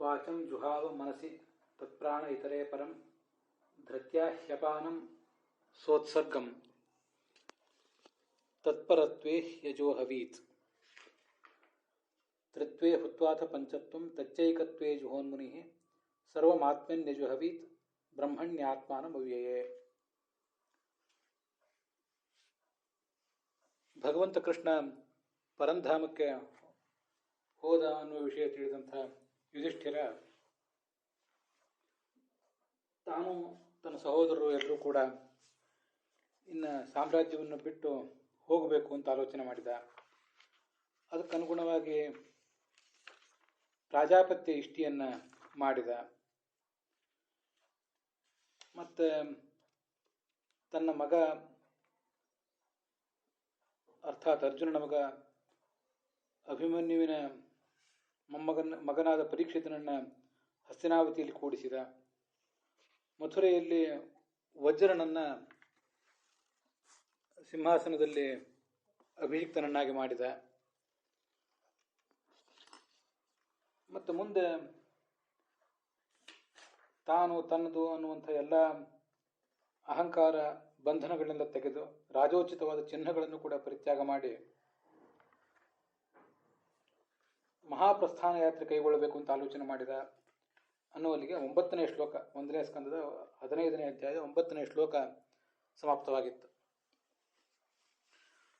ವಾಚಂ ಜುಹಾವ ಮನಸಿ ತತ್ಪ್ರಾಣ ಇತರೇ ಪರಂ ಧೃತ್ಯಾ ಹ್ಯಪಾನಂ ಸೋತ್ಸರ್ಗಂ ತತ್ಪರತ್ವೇ ಯಜೋಹವೀತ್ ತ್ರಿತ್ವೇ ಹುತ್ವಾಥ ಪಂಚತ್ವಂ ತಚ್ಚೈಕತ್ವೇ ಜುಹೋನ್ಮುನಿ ಸರ್ವಮಾತ್ಮನ್ಯಜುಹವೀತ್ ಬ್ರಹ್ಮಣ್ಯಾತ್ಮಾನಮವ್ಯಯೇ. ಭಗವಂತ ಕೃಷ್ಣ ಪರಂಧಾಮಕ್ಕೆ ಹೋದ ಅನ್ನುವ ವಿಷಯ ತಿಳಿದಂಥ ಯುಧಿಷ್ಠಿರ ತಾನು ತನ್ನ ಸಹೋದರರು ಎಲ್ಲರೂ ಕೂಡ ಇನ್ನು ಸಾಮ್ರಾಜ್ಯವನ್ನು ಬಿಟ್ಟು ಹೋಗಬೇಕು ಅಂತ ಆಲೋಚನೆ ಮಾಡಿದ. ಅದಕ್ಕನುಗುಣವಾಗಿ ಪ್ರಾಜಾಪತ್ಯ ಇಷ್ಟಿಯನ್ನು ಮಾಡಿದ. ಮತ್ತು ತನ್ನ ಮಗ ಅರ್ಥಾತ್ ಅರ್ಜುನನ ಮಗ ಅಭಿಮನ್ಯುವಿನ ಮಗನಾದ ಪರೀಕ್ಷಿತನನ್ನು ಹಸ್ತಿನಾವತಿಯಲ್ಲಿ ಕೂಡಿಸಿದ. ಮಥುರೆಯಲ್ಲಿ ವಜ್ರನನ್ನು ಸಿಂಹಾಸನದಲ್ಲಿ ಅಭಿಷಿಕ್ತನನ್ನಾಗಿ ಮಾಡಿದ. ಮತ್ತು ಮುಂದೆ ತಾನು ತನ್ನದು ಅನ್ನುವಂಥ ಎಲ್ಲ ಅಹಂಕಾರ ಬಂಧನಗಳನ್ನೆಲ್ಲ ತೆಗೆದು ರಾಜೋಚಿತವಾದ ಚಿಹ್ನೆಗಳನ್ನು ಕೂಡ ಪರಿತ್ಯಾಗ ಮಾಡಿ ಮಹಾಪ್ರಸ್ಥಾನ ಯಾತ್ರೆ ಕೈಗೊಳ್ಳಬೇಕು ಅಂತ ಆಲೋಚನೆ ಮಾಡಿದ ಅನ್ನುವಲ್ಲಿಗೆ 9ನೇ ಶ್ಲೋಕ 1ನೇ ಸ್ಕಂದದ 15ನೇ ಅಧ್ಯಾಯದ 9ನೇ ಶ್ಲೋಕ ಸಮಾಪ್ತವಾಗಿತ್ತು.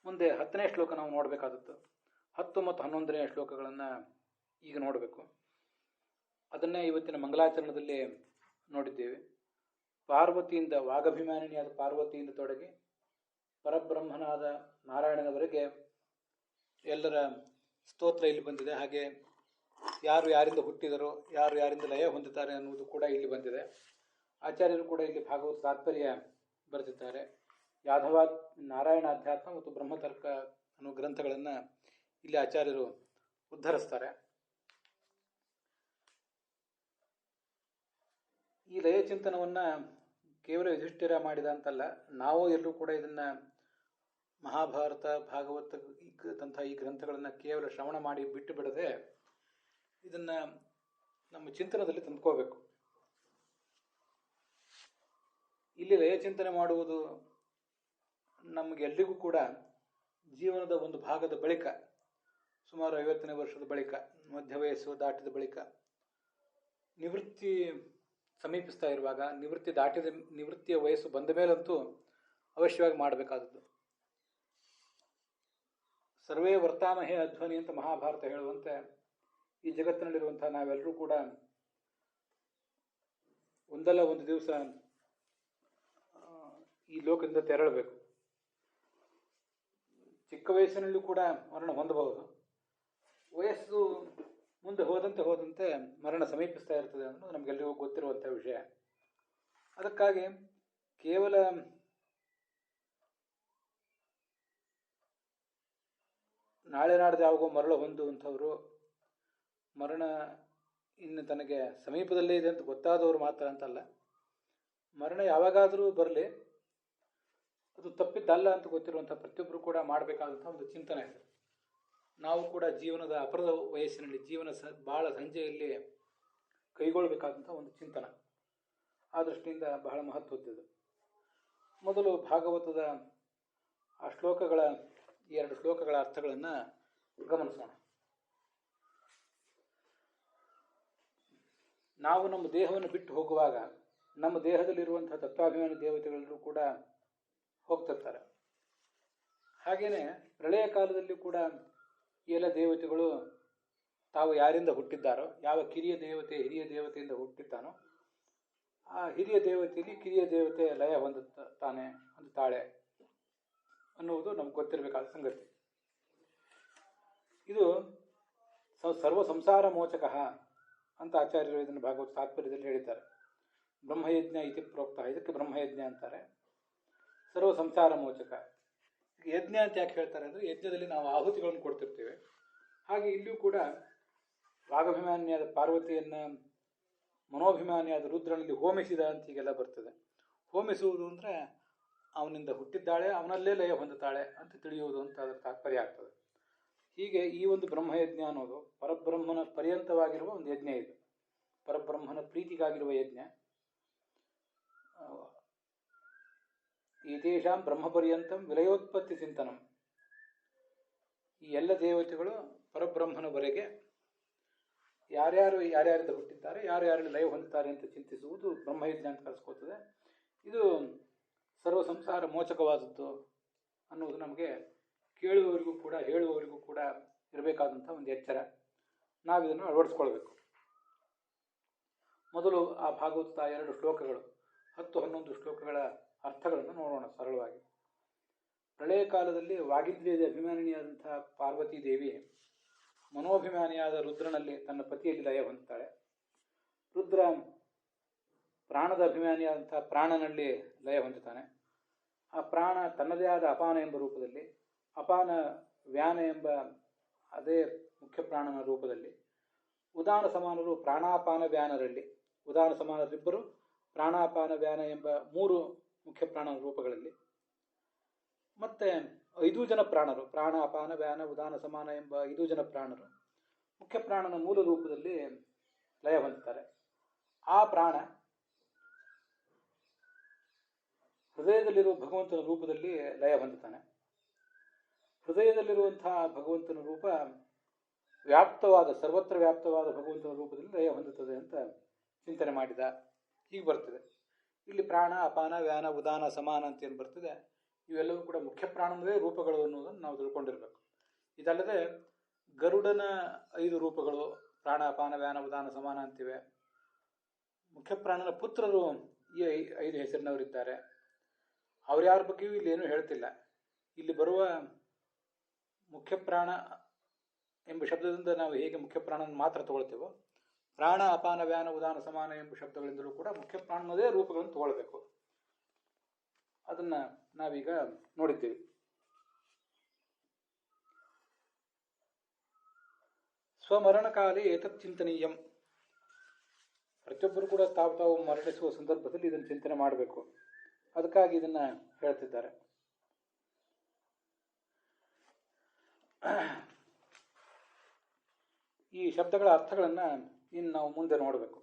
ಮುಂದೆ 10ನೇ ಶ್ಲೋಕ ನಾವು ನೋಡಬೇಕಾದದ್ದು. 10 ಮತ್ತು 11ನೇ ಶ್ಲೋಕಗಳನ್ನು ಈಗ ನೋಡಬೇಕು. ಅದನ್ನೇ ಇವತ್ತಿನ ಮಂಗಲಾಚರಣದಲ್ಲಿ ನೋಡಿದ್ದೇವೆ. ಪಾರ್ವತಿಯಿಂದ ವಾಗಭಿಮಾನಿನಿಯಾದ ಪಾರ್ವತಿಯಿಂದ ತೊಡಗಿ ಪರಬ್ರಹ್ಮನಾದ ನಾರಾಯಣನವರೆಗೆ ಎಲ್ಲರ ಸ್ತೋತ್ರ ಇಲ್ಲಿ ಬಂದಿದೆ. ಹಾಗೆ ಯಾರು ಯಾರಿಂದ ಹುಟ್ಟಿದರೋ, ಯಾರು ಯಾರಿಂದ ಲಯ ಹೊಂದುತ್ತಾರೆ ಅನ್ನುವುದು ಕೂಡ ಇಲ್ಲಿ ಬಂದಿದೆ. ಆಚಾರ್ಯರು ಕೂಡ ಇಲ್ಲಿ ಭಾಗವತ ತಾತ್ಪರ್ಯ ಬರೆದಿದ್ದಾರೆ. ಯಾದವ ನಾರಾಯಣ ಅಧ್ಯಾತ್ಮ ಮತ್ತು ಬ್ರಹ್ಮತರ್ಕ ಅನ್ನೋ ಗ್ರಂಥಗಳನ್ನು ಇಲ್ಲಿ ಆಚಾರ್ಯರು ಉದ್ಧರಿಸ್ತಾರೆ. ಈ ಲಯ ಚಿಂತನವನ್ನು ಕೇವಲ ಯುಧಿಷ್ಠಿರ ಮಾಡಿದ ಅಂತಲ್ಲ, ನಾವು ಎಲ್ಲರೂ ಕೂಡ ಇದನ್ನು ಮಹಾಭಾರತ ಭಾಗವತ ಈ ಗ್ರಂಥಗಳನ್ನು ಕೇವಲ ಶ್ರವಣ ಮಾಡಿ ಬಿಟ್ಟು ಬಿಡದೆ ಇದನ್ನು ನಮ್ಮ ಚಿಂತನದಲ್ಲಿ ತಂದ್ಕೋಬೇಕು. ಇಲ್ಲಿ ಲಯ ಚಿಂತನೆ ಮಾಡುವುದು ನಮಗೆಲ್ಲರಿಗೂ ಕೂಡ ಜೀವನದ ಒಂದು ಭಾಗದ ಬಳಿಕ, ಸುಮಾರು 50ನೇ ವರ್ಷದ ಬಳಿಕ, ಮಧ್ಯ ವಯಸ್ಸು ದಾಟಿದ ಬಳಿಕ, ನಿವೃತ್ತಿ ಸಮೀಪಿಸ್ತಾ ಇರುವಾಗ, ನಿವೃತ್ತಿಯ ವಯಸ್ಸು ಬಂದ ಮೇಲಂತೂ ಅವಶ್ಯವಾಗಿ ಮಾಡಬೇಕಾದದ್ದು. ಸರ್ವೇ ವರ್ತಾಮಹೇ ಅಧ್ವನಿ ಅಂತ ಮಹಾಭಾರತ ಹೇಳುವಂತೆ ಈ ಜಗತ್ತಿನಲ್ಲಿರುವಂತಹ ನಾವೆಲ್ಲರೂ ಕೂಡ ಒಂದಲ್ಲ ಒಂದು ದಿವಸ ಈ ಲೋಕದಿಂದ ತೆರಳಬೇಕು. ಚಿಕ್ಕ ವಯಸ್ಸಿನಲ್ಲೂ ಕೂಡ ಮರಣ ಹೊಂದಬಹುದು. ವಯಸ್ಸು ಮುಂದೆ ಹೋದಂತೆ ಮರಣ ಸಮೀಪಿಸ್ತಾ ಇರ್ತದೆ ಅನ್ನೋದು ನಮಗೆಲ್ಲರಿಗೂ ಗೊತ್ತಿರುವಂಥ ವಿಷಯ. ಅದಕ್ಕಾಗಿ ಕೇವಲ ನಾಳೆ ನಾಡ್ದು ಯಾವಾಗೋ ಮರಳು ಹೊಂದುವಂಥವರು, ಮರಣ ಇನ್ನು ತನಗೆ ಸಮೀಪದಲ್ಲೇ ಇದೆ ಅಂತ ಗೊತ್ತಾದವರು ಮಾತ್ರ ಅಂತಲ್ಲ, ಮರಣ ಯಾವಾಗಾದರೂ ಬರಲಿ, ಅದು ತಪ್ಪಿದ್ದಲ್ಲ ಅಂತ ಗೊತ್ತಿರುವಂಥ ಪ್ರತಿಯೊಬ್ಬರು ಕೂಡ ಮಾಡಬೇಕಾದಂಥ ಒಂದು ಚಿಂತನೆ ಇದೆ. ನಾವು ಕೂಡ ಜೀವನದ ಅಪರದ ವಯಸ್ಸಿನಲ್ಲಿ, ಭಾಳ ಸಂಜೆಯಲ್ಲಿ ಕೈಗೊಳ್ಳಬೇಕಾದಂಥ ಒಂದು ಚಿಂತನೆ. ಆ ದೃಷ್ಟಿಯಿಂದ ಬಹಳ ಮಹತ್ವದ್ದು. ಮೊದಲು ಭಾಗವತದ ಆ ಶ್ಲೋಕಗಳ 2 ಶ್ಲೋಕಗಳ ಅರ್ಥಗಳನ್ನು ಗಮನಿಸೋಣ. ನಾವು ನಮ್ಮ ದೇಹವನ್ನು ಬಿಟ್ಟು ಹೋಗುವಾಗ ನಮ್ಮ ದೇಹದಲ್ಲಿರುವಂತಹ ತತ್ವಾಭಿಮಾನಿ ದೇವತೆಗಳೆಲ್ಲರೂ ಕೂಡ ಹೋಗ್ತಿರ್ತಾರೆ. ಹಾಗೆಯೇ ಪ್ರಳಯ ಕಾಲದಲ್ಲಿ ಕೂಡ ಎಲ್ಲ ದೇವತೆಗಳು ತಾವು ಯಾರಿಂದ ಹುಟ್ಟಿದ್ದಾರೋ, ಯಾವ ಹಿರಿಯ ದೇವತೆಯಿಂದ ಹುಟ್ಟಿದ್ದಾನೋ ಆ ಹಿರಿಯ ದೇವತೆಯಲ್ಲಿ ಕಿರಿಯ ದೇವತೆ ಲಯ ಹೊಂದುತ್ತಾಳೆ ಅನ್ನುವುದು ನಮ್ಗೆ ಗೊತ್ತಿರಬೇಕಾದ ಸಂಗತಿ. ಇದು ಸರ್ವ ಸಂಸಾರ ಮೋಚಕ ಅಂತ ಆಚಾರ್ಯರು ಇದನ್ನು ಭಾಗವತ ತಾತ್ಪರ್ಯದಲ್ಲಿ ಹೇಳಿದ್ದಾರೆ. ಬ್ರಹ್ಮಯಜ್ಞ ಇತಿ ಪ್ರೋಕ್ತ, ಇದಕ್ಕೆ ಬ್ರಹ್ಮಯಜ್ಞ ಅಂತಾರೆ. ಸರ್ವ ಸಂಸಾರ ಮೋಚಕ. ಯಜ್ಞ ಅಂತ ಯಾಕೆ ಹೇಳ್ತಾರೆ ಅಂದರೆ, ಯಜ್ಞದಲ್ಲಿ ನಾವು ಆಹುತಿಗಳನ್ನು ಕೊಡ್ತಿರ್ತೇವೆ. ಹಾಗೆ ಇಲ್ಲಿಯೂ ಕೂಡ ವಾಗಭಿಮಾನಿಯಾದ ಪಾರ್ವತಿಯನ್ನು ಮನೋಭಿಮಾನಿಯಾದ ರುದ್ರನಲ್ಲಿ ಹೋಮಿಸಿದ ಅಂತ ಹೀಗೆಲ್ಲ ಬರ್ತದೆ. ಹೋಮಿಸುವುದು ಅಂದರೆ ಅವನಿಂದ ಹುಟ್ಟಿದ್ದಾಳೆ, ಅವನಲ್ಲೇ ಲಯ ಹೊಂದುತ್ತಾಳೆ ಅಂತ ತಿಳಿಯುವುದು ಅಂತ ಅದರ ತಾತ್ಪರ್ಯ ಆಗ್ತದೆ. ಹೀಗೆ ಈ ಒಂದು ಬ್ರಹ್ಮಯಜ್ಞ ಅನ್ನೋದು ಪರಬ್ರಹ್ಮನ ಪರ್ಯಂತವಾಗಿರುವ ಒಂದು ಯಜ್ಞ ಇದು. ಪರಬ್ರಹ್ಮನ ಪ್ರೀತಿಗಾಗಿರುವ ಯಜ್ಞ. ಏತೇಷಾಂ ಬ್ರಹ್ಮಪರ್ಯಂತಂ ವಿಲಯೋತ್ಪತ್ತಿ ಚಿಂತನಂ. ಈ ಎಲ್ಲ ದೇವತೆಗಳು ಪರಬ್ರಹ್ಮನವರೆಗೆ ಯಾರ್ಯಾರಿಂದ ಹುಟ್ಟಿದ್ದಾರೆ, ಯಾರ್ಯಾರಲ್ಲಿ ಲಯ ಹೊಂದುತ್ತಾರೆ ಅಂತ ಚಿಂತಿಸುವುದು ಬ್ರಹ್ಮಯಜ್ಞ ಅಂತ ಕರೆಸ್ಕೋತದೆ. ಇದು ಸರ್ವ ಸಂಸಾರ ಮೋಚಕವಾದದ್ದು ಅನ್ನುವುದು ನಮಗೆ ಕೇಳುವವರಿಗೂ ಕೂಡ ಹೇಳುವವರಿಗೂ ಕೂಡ ಇರಬೇಕಾದಂಥ ಒಂದು ಎಚ್ಚರ. ನಾವಿದನ್ನು ಅಳವಡಿಸ್ಕೊಳ್ಬೇಕು. ಮೊದಲು ಆ ಭಾಗವತದ 2 ಶ್ಲೋಕಗಳು 10-11 ಶ್ಲೋಕಗಳ ಅರ್ಥಗಳನ್ನು ನೋಡೋಣ ಸರಳವಾಗಿ. ಪ್ರಳಯ ಕಾಲದಲ್ಲಿ ವಾಗೀಂದ್ರಿಯದ ಅಭಿಮಾನಿಯಾದಂತಹ ಪಾರ್ವತೀ ದೇವಿ ಮನೋಭಿಮಾನಿಯಾದ ರುದ್ರನಲ್ಲಿ ತನ್ನ ಪತಿಯಲ್ಲಿ ಲಯ ಹೊಂದುತ್ತಾಳೆ. ರುದ್ರ ಪ್ರಾಣದ ಅಭಿಮಾನಿಯಾದಂತಹ ಪ್ರಾಣನಲ್ಲಿ ಲಯ ಹೊಂದುತ್ತಾನೆ. ಆ ಪ್ರಾಣ ತನ್ನದೇ ಆದ ಅಪಾನ ಎಂಬ ರೂಪದಲ್ಲಿ, ಅಪಾನ ವ್ಯಾನ ಎಂಬ ಅದೇ ಮುಖ್ಯ ಪ್ರಾಣನ ರೂಪದಲ್ಲಿ, ಉದಾನ ಸಮಾನರು ಪ್ರಾಣಾಪಾನ ವ್ಯಾನರಲ್ಲಿ, ಉದಾನ ಸಮಾನರಿಬ್ಬರು ಪ್ರಾಣಾಪಾನ ವ್ಯಾನ ಎಂಬ 3 ಮುಖ್ಯ ಪ್ರಾಣನ ರೂಪಗಳಲ್ಲಿ, ಮತ್ತೆ 5 ಜನ ಪ್ರಾಣರು, ಪ್ರಾಣ ಅಪಾನ ವ್ಯಾನ ಉದಾನ ಸಮಾನ ಎಂಬ 5 ಜನ ಪ್ರಾಣರು ಮುಖ್ಯ ಪ್ರಾಣನ ಮೂಲ ರೂಪದಲ್ಲಿ ಲಯ ಹೊಂದುತ್ತಾರೆ. ಆ ಪ್ರಾಣ ಹೃದಯದಲ್ಲಿರುವ ಭಗವಂತನ ರೂಪದಲ್ಲಿ ಲಯ ಹೊಂದುತ್ತಾನೆ. ಹೃದಯದಲ್ಲಿರುವಂತಹ ಭಗವಂತನ ರೂಪ ವ್ಯಾಪ್ತವಾದ, ಸರ್ವತ್ರ ವ್ಯಾಪ್ತವಾದ ಭಗವಂತನ ರೂಪದಲ್ಲಿ ಲಯ ಹೊಂದುತ್ತದೆ ಅಂತ ಚಿಂತನೆ ಮಾಡಿದ. ಹೀಗೆ ಬರ್ತದೆ ಇಲ್ಲಿ ಪ್ರಾಣ ಅಪಾನ ವ್ಯಾನ ಉದಾನ ಸಮಾನ ಅಂತ ಏನು ಬರ್ತದೆ, ಇವೆಲ್ಲವೂ ಕೂಡ ಮುಖ್ಯ ಪ್ರಾಣನದೇ ರೂಪಗಳು ಅನ್ನೋದನ್ನು ನಾವು ತಿಳ್ಕೊಂಡಿರ್ಬೇಕು. ಇದಲ್ಲದೆ ಗರುಡನ 5 ರೂಪಗಳು ಪ್ರಾಣ ಅಪಾನ ವ್ಯಾನ ಉದಾನ ಸಮಾನ ಅಂತಿವೆ. ಮುಖ್ಯ ಪ್ರಾಣನ ಪುತ್ರರು ಈ 5 ಹೆಸರಿನವರಿದ್ದಾರೆ. ಅವ್ರ್ಯಾರ ಬಗ್ಗೆಯೂ ಇಲ್ಲಿ ಏನೂ ಹೇಳ್ತಿಲ್ಲ. ಇಲ್ಲಿ ಬರುವ ಮುಖ್ಯ ಪ್ರಾಣ ಎಂಬ ಶಬ್ದದಿಂದ ನಾವು ಹೇಗೆ ಮುಖ್ಯ ಪ್ರಾಣನ ಮಾತ್ರ ತಗೊಳ್ತೇವೋ, ಪ್ರಾಣ ಅಪಾನ ವ್ಯಾನ ಉದಾನ ಸಮಾನ ಎಂಬ ಶಬ್ದಗಳಿಂದಲೂ ಕೂಡ ಮುಖ್ಯ ಪ್ರಾಣನದೇ ರೂಪಗಳನ್ನು ತಗೊಳ್ಬೇಕು. ಅದನ್ನು ನಾವೀಗ ನೋಡಿದ್ದೇವೆ. ಸ್ವಮರಣಕಾಲೇ ಏತತ್ ಚಿಂತನೀಯಂ. ಪ್ರತಿಯೊಬ್ಬರು ಕೂಡ ತಾವು ಮರಣಿಸುವ ಸಂದರ್ಭದಲ್ಲಿ ಇದನ್ನು ಚಿಂತನೆ ಮಾಡಬೇಕು. ಅದಕ್ಕಾಗಿ ಇದನ್ನು ಹೇಳ್ತಿದ್ದಾರೆ. ಈ ಶಬ್ದಗಳ ಅರ್ಥಗಳನ್ನು ಇನ್ನು ನಾವು ಮುಂದೆ ನೋಡಬೇಕು.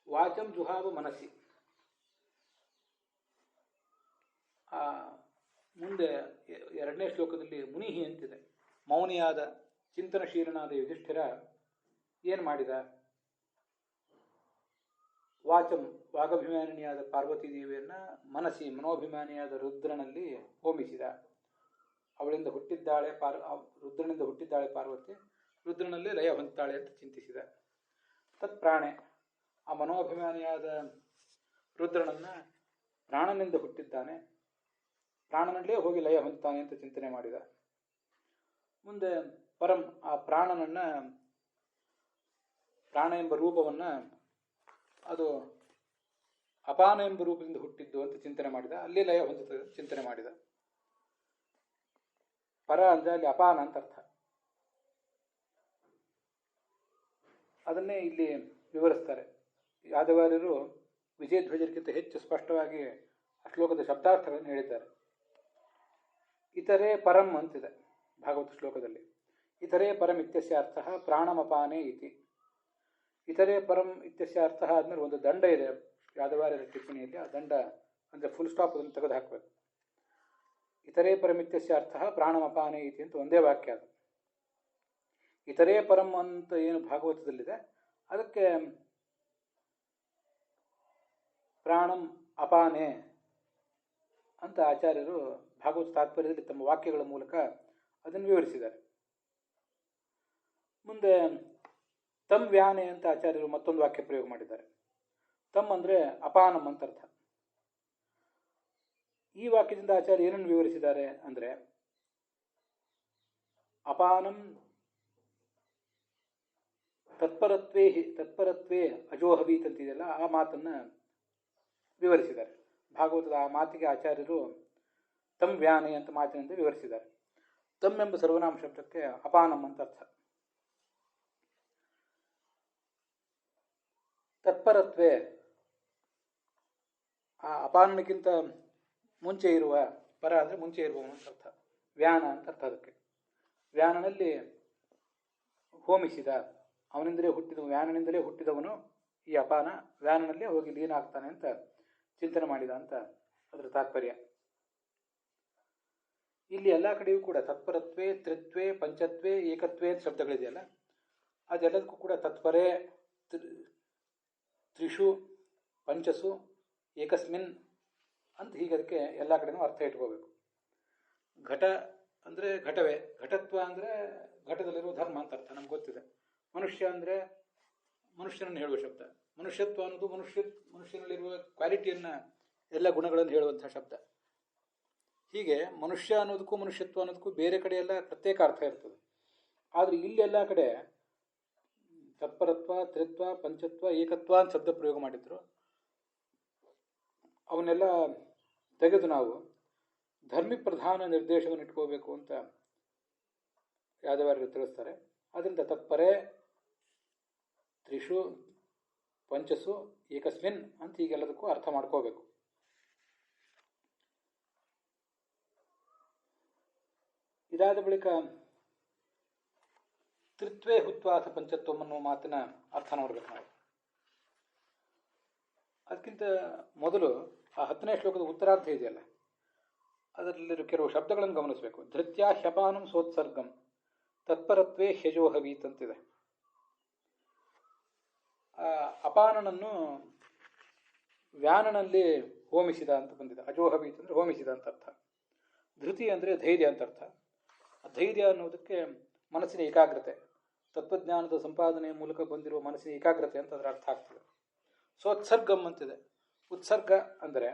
ವಾಚಂ ಜುಹಾವ ಮನಸ್ಸಿ. ಮುಂದೆ 2ನೇ ಶ್ಲೋಕದಲ್ಲಿ ಮುನಿಹಿ ಅಂತಿದೆ. ಮೌನಿಯಾದ ಚಿಂತನಶೀಲನಾದ ಯುಧಿಷ್ಠಿರ ಏನು ಮಾಡಿದ? ವಾಚಂ ವಾಗಭಿಮಾನಿಯಾದ ಪಾರ್ವತೀ ದೇವಿಯನ್ನು ಮನಸ್ಸಿ ಮನೋಭಿಮಾನಿಯಾದ ರುದ್ರನಲ್ಲಿ ಹೋಮಿಸಿದ. ಅವಳಿಂದ ಹುಟ್ಟಿದ್ದಾಳೆ ರುದ್ರನಿಂದ ಹುಟ್ಟಿದ್ದಾಳೆ ಪಾರ್ವತಿ, ರುದ್ರನಲ್ಲಿ ಲಯ ಹೊಂದುತ್ತಾಳೆ ಅಂತ ಚಿಂತಿಸಿದ. ತತ್ ಪ್ರಾಣೆ, ಆ ಮನೋಭಿಮಾನಿಯಾದ ರುದ್ರನನ್ನು ಪ್ರಾಣನಿಂದ ಹುಟ್ಟಿದ್ದಾನೆ, ಪ್ರಾಣನಲ್ಲೇ ಹೋಗಿ ಲಯ ಹೊಂದುತ್ತಾನೆ ಅಂತ ಚಿಂತನೆ ಮಾಡಿದ. ಮುಂದೆ ಪರಂ, ಆ ಪ್ರಾಣನನ್ನು, ಪ್ರಾಣ ಎಂಬ ರೂಪವನ್ನು ಅದು ಅಪಾನ ಎಂಬ ರೂಪದಿಂದ ಹುಟ್ಟಿದ್ದು ಅಂತ ಚಿಂತನೆ ಮಾಡಿದ. ಅಲ್ಲೇ ಲಯ ಹೊಂದುತ್ತದೆ ಚಿಂತನೆ ಮಾಡಿದ. ಪರ ಅಂದರೆ ಅಲ್ಲಿ ಅಪಾನ ಅಂತ ಅರ್ಥ. ಅದನ್ನೇ ಇಲ್ಲಿ ವಿವರಿಸ್ತಾರೆ. ಯಾದವಾರ್ಯರು ವಿಜಯಧ್ವಜರಿಗಿಂತ ಹೆಚ್ಚು ಸ್ಪಷ್ಟವಾಗಿ ಆ ಶ್ಲೋಕದ ಶಬ್ದಾರ್ಥಗಳನ್ನು ಹೇಳಿದ್ದಾರೆ. ಇತರೇ ಪರಂ ಅಂತಿದೆ ಭಾಗವತ ಶ್ಲೋಕದಲ್ಲಿ. ಇತರೇ ಪರಂ ಇತ್ಯಸ್ಯ ಅರ್ಥ ಪ್ರಾಣಮಪಾನೇ ಇತಿ. ಇತರೇ ಪರಂ ಇತ್ಯಸ್ಯ ಅರ್ಥ ಆದಮೇಲೆ ಒಂದು ದಂಡ ಇದೆ ಯಾದವಾರ್ಯರ ಟಿಪ್ಪಣಿಯಲ್ಲಿ. ಆ ದಂಡ ಅಂದರೆ ಫುಲ್ ಸ್ಟಾಪ್ ಅದನ್ನು ತೆಗೆದು ಹಾಕಬೇಕು. ಇತರೇ ಪರಂ ಇತ್ಯಸ್ಯ ಅರ್ಥ ಪ್ರಾಣಮಪಾನೇ ಇತಿ ಅಂತ ಒಂದೇ ವಾಕ್ಯ ಅದು. ಇತರೇ ಪರಂ ಅಂತ ಏನು ಭಾಗವತದಲ್ಲಿದೆ ಅದಕ್ಕೆ ಪ್ರಾಣಂ ಅಪಾನೆ ಅಂತ ಆಚಾರ್ಯರು ಭಾಗವತ ತಾತ್ಪರ್ಯದಲ್ಲಿ ತಮ್ಮ ವಾಕ್ಯಗಳ ಮೂಲಕ ಅದನ್ನು ವಿವರಿಸಿದ್ದಾರೆ. ಮುಂದೆ ತಮ್ ವ್ಯಾನೆ ಅಂತ ಆಚಾರ್ಯರು ಮತ್ತೊಂದು ವಾಕ್ಯ ಪ್ರಯೋಗ ಮಾಡಿದ್ದಾರೆ. ತಮ್ ಅಂದರೆ ಅಪಾನಂ ಅಂತ ಅರ್ಥ. ಈ ವಾಕ್ಯದಿಂದ ಆಚಾರ್ಯ ಏನನ್ನು ವಿವರಿಸಿದ್ದಾರೆ ಅಂದರೆ, ಅಪಾನಂ ತತ್ಪರತ್ವೇ ಅಜೋಹವೀತ್ ಅಂತಿದೆಯಲ್ಲ, ಆ ಮಾತನ್ನು ವಿವರಿಸಿದ್ದಾರೆ. ಭಾಗವತದ ಆ ಮಾತಿಗೆ ಆಚಾರ್ಯರು ತಮ್ ವ್ಯಾನೆ ಅಂತ ಮಾತಿನಿಂದ ವಿವರಿಸಿದ್ದಾರೆ. ತಮ್ ಎಂಬ ಸರ್ವನಾಮ ಶಬ್ದಕ್ಕೆ ಅಪಾನಂ ಅಂತ ಅರ್ಥ. ತತ್ಪರತ್ವೇ, ಆ ಅಪಾನಕ್ಕಿಂತ ಮುಂಚೆ ಇರುವ, ಪರ ಅಂದರೆ ಮುಂಚೆ ಇರುವವನು ಅಂತ ಅರ್ಥ, ವ್ಯಾನ ಅಂತ ಅರ್ಥ ಅದಕ್ಕೆ. ವ್ಯಾನನಲ್ಲಿ ಹೋಮಿಸಿದ, ವ್ಯಾನನಿಂದಲೇ ಹುಟ್ಟಿದವನು ಈ ಅಪಾನ ವ್ಯಾನನಲ್ಲೇ ಹೋಗಿ ಲೀನ ಆಗ್ತಾನೆ ಅಂತ ಚಿಂತನೆ ಮಾಡಿದ ಅಂತ ಅದರ ತಾತ್ಪರ್ಯ. ಇಲ್ಲಿ ಎಲ್ಲ ಕಡೆಯೂ ಕೂಡ ತತ್ಪರತ್ವೇ, ತ್ರಿತ್ವೇ, ಪಂಚತ್ವೇ, ಏಕತ್ವೇ ಅಂತ ಶಬ್ದಗಳಿದೆಯಲ್ಲ, ಅದೆಲ್ಲದಕ್ಕೂ ಕೂಡ ತತ್ಪರೇ, ತ್ರಿಷು, ಪಂಚಸು, ಏಕಸ್ಮಿನ್ ಅಂತ ಹೀಗೆ ಅದಕ್ಕೆ ಎಲ್ಲ ಕಡೆನೂ ಅರ್ಥ ಇಟ್ಕೋಬೇಕು. ಘಟ ಅಂದರೆ ಘಟವೇ, ಘಟತ್ವ ಅಂದರೆ ಘಟದಲ್ಲಿರುವ ಧರ್ಮ ಅಂತ ಅರ್ಥ ನಮ್ಗೆ ಗೊತ್ತಿದೆ. ಮನುಷ್ಯ ಅಂದರೆ ಮನುಷ್ಯನನ್ನು ಹೇಳುವ ಶಬ್ದ. ಮನುಷ್ಯತ್ವ ಅನ್ನೋದು ಮನುಷ್ಯನಲ್ಲಿರುವ ಕ್ವಾಲಿಟಿಯನ್ನು, ಎಲ್ಲ ಗುಣಗಳನ್ನು ಹೇಳುವಂಥ ಶಬ್ದ. ಹೀಗೆ ಮನುಷ್ಯ ಅನ್ನೋದಕ್ಕೂ ಮನುಷ್ಯತ್ವ ಅನ್ನೋದಕ್ಕೂ ಬೇರೆ ಕಡೆ ಎಲ್ಲ ಪ್ರತ್ಯೇಕ ಅರ್ಥ ಇರ್ತದೆ. ಆದರೆ ಇಲ್ಲೆಲ್ಲ ಕಡೆ ತತ್ಪರತ್ವ, ತ್ರಿತ್ವ, ಪಂಚತ್ವ, ಏಕತ್ವ ಅಂತ ಶಬ್ದ ಪ್ರಯೋಗ ಮಾಡಿದ್ರು. ಅವನ್ನೆಲ್ಲ ತೆಗೆದು ನಾವು ಧರ್ಮಿ ಪ್ರಧಾನ ನಿರ್ದೇಶವನ್ನು ಇಟ್ಕೋಬೇಕು ಅಂತ ಯಾದವಾರ್ಯರು ತಿಳಿಸ್ತಾರೆ. ಅದರಿಂದ ತತ್ಪರೇ, ತ್ರಿಷು, ಪಂಚಸು, ಏಕಸ್ಮಿನ್ ಅಂತ ಹೀಗೆಲ್ಲದಕ್ಕೂ ಅರ್ಥ ಮಾಡ್ಕೋಬೇಕು. ಇದಾದ ಬಳಿಕ ತ್ರಿತ್ವೇ ಹುತ್ವ ಅಥ ಪಂಚತ್ವಂ ಅನ್ನುವ ಮಾತಿನ ಅರ್ಥ ನೋಡ್ಬೇಕು ನಾವು. ಅದಕ್ಕಿಂತ ಮೊದಲು ಆ 10ನೇ ಶ್ಲೋಕದ ಉತ್ತರಾರ್ಥ ಇದೆಯಲ್ಲ, ಅದರಲ್ಲಿ ಕೆಲವು ಶಬ್ದಗಳನ್ನು ಗಮನಿಸಬೇಕು. ಧೃತ್ಯ ಹ್ಯಪಾನಂ ಸೋತ್ಸರ್ಗಂ ತತ್ಪರತ್ವೇ ಹ್ಯಜೋಹವೀತ್ ಅಂತಿದೆ. ಅಪಾನನನ್ನು ವ್ಯಾನನಲ್ಲಿ ಹೋಮಿಸಿದ ಅಂತ ಬಂದಿದೆ. ಅಜೋಹವೀತ್ ಅಂದರೆ ಹೋಮಿಸಿದ ಅಂತ ಅರ್ಥ. ಧೃತಿ ಅಂದರೆ ಧೈರ್ಯ ಅಂತ ಅರ್ಥ. ಧೈರ್ಯ ಅನ್ನೋದಕ್ಕೆ ಮನಸ್ಸಿನ ಏಕಾಗ್ರತೆ, ತತ್ವಜ್ಞಾನದ ಸಂಪಾದನೆಯ ಮೂಲಕ ಬಂದಿರುವ ಮನಸ್ಸಿನ ಏಕಾಗ್ರತೆ ಅಂತ ಅದರ ಅರ್ಥ ಆಗ್ತದೆ. ಸೋತ್ಸರ್ಗಂ ಅಂತಿದೆ. ಉತ್ಸರ್ಗ ಅಂದರೆ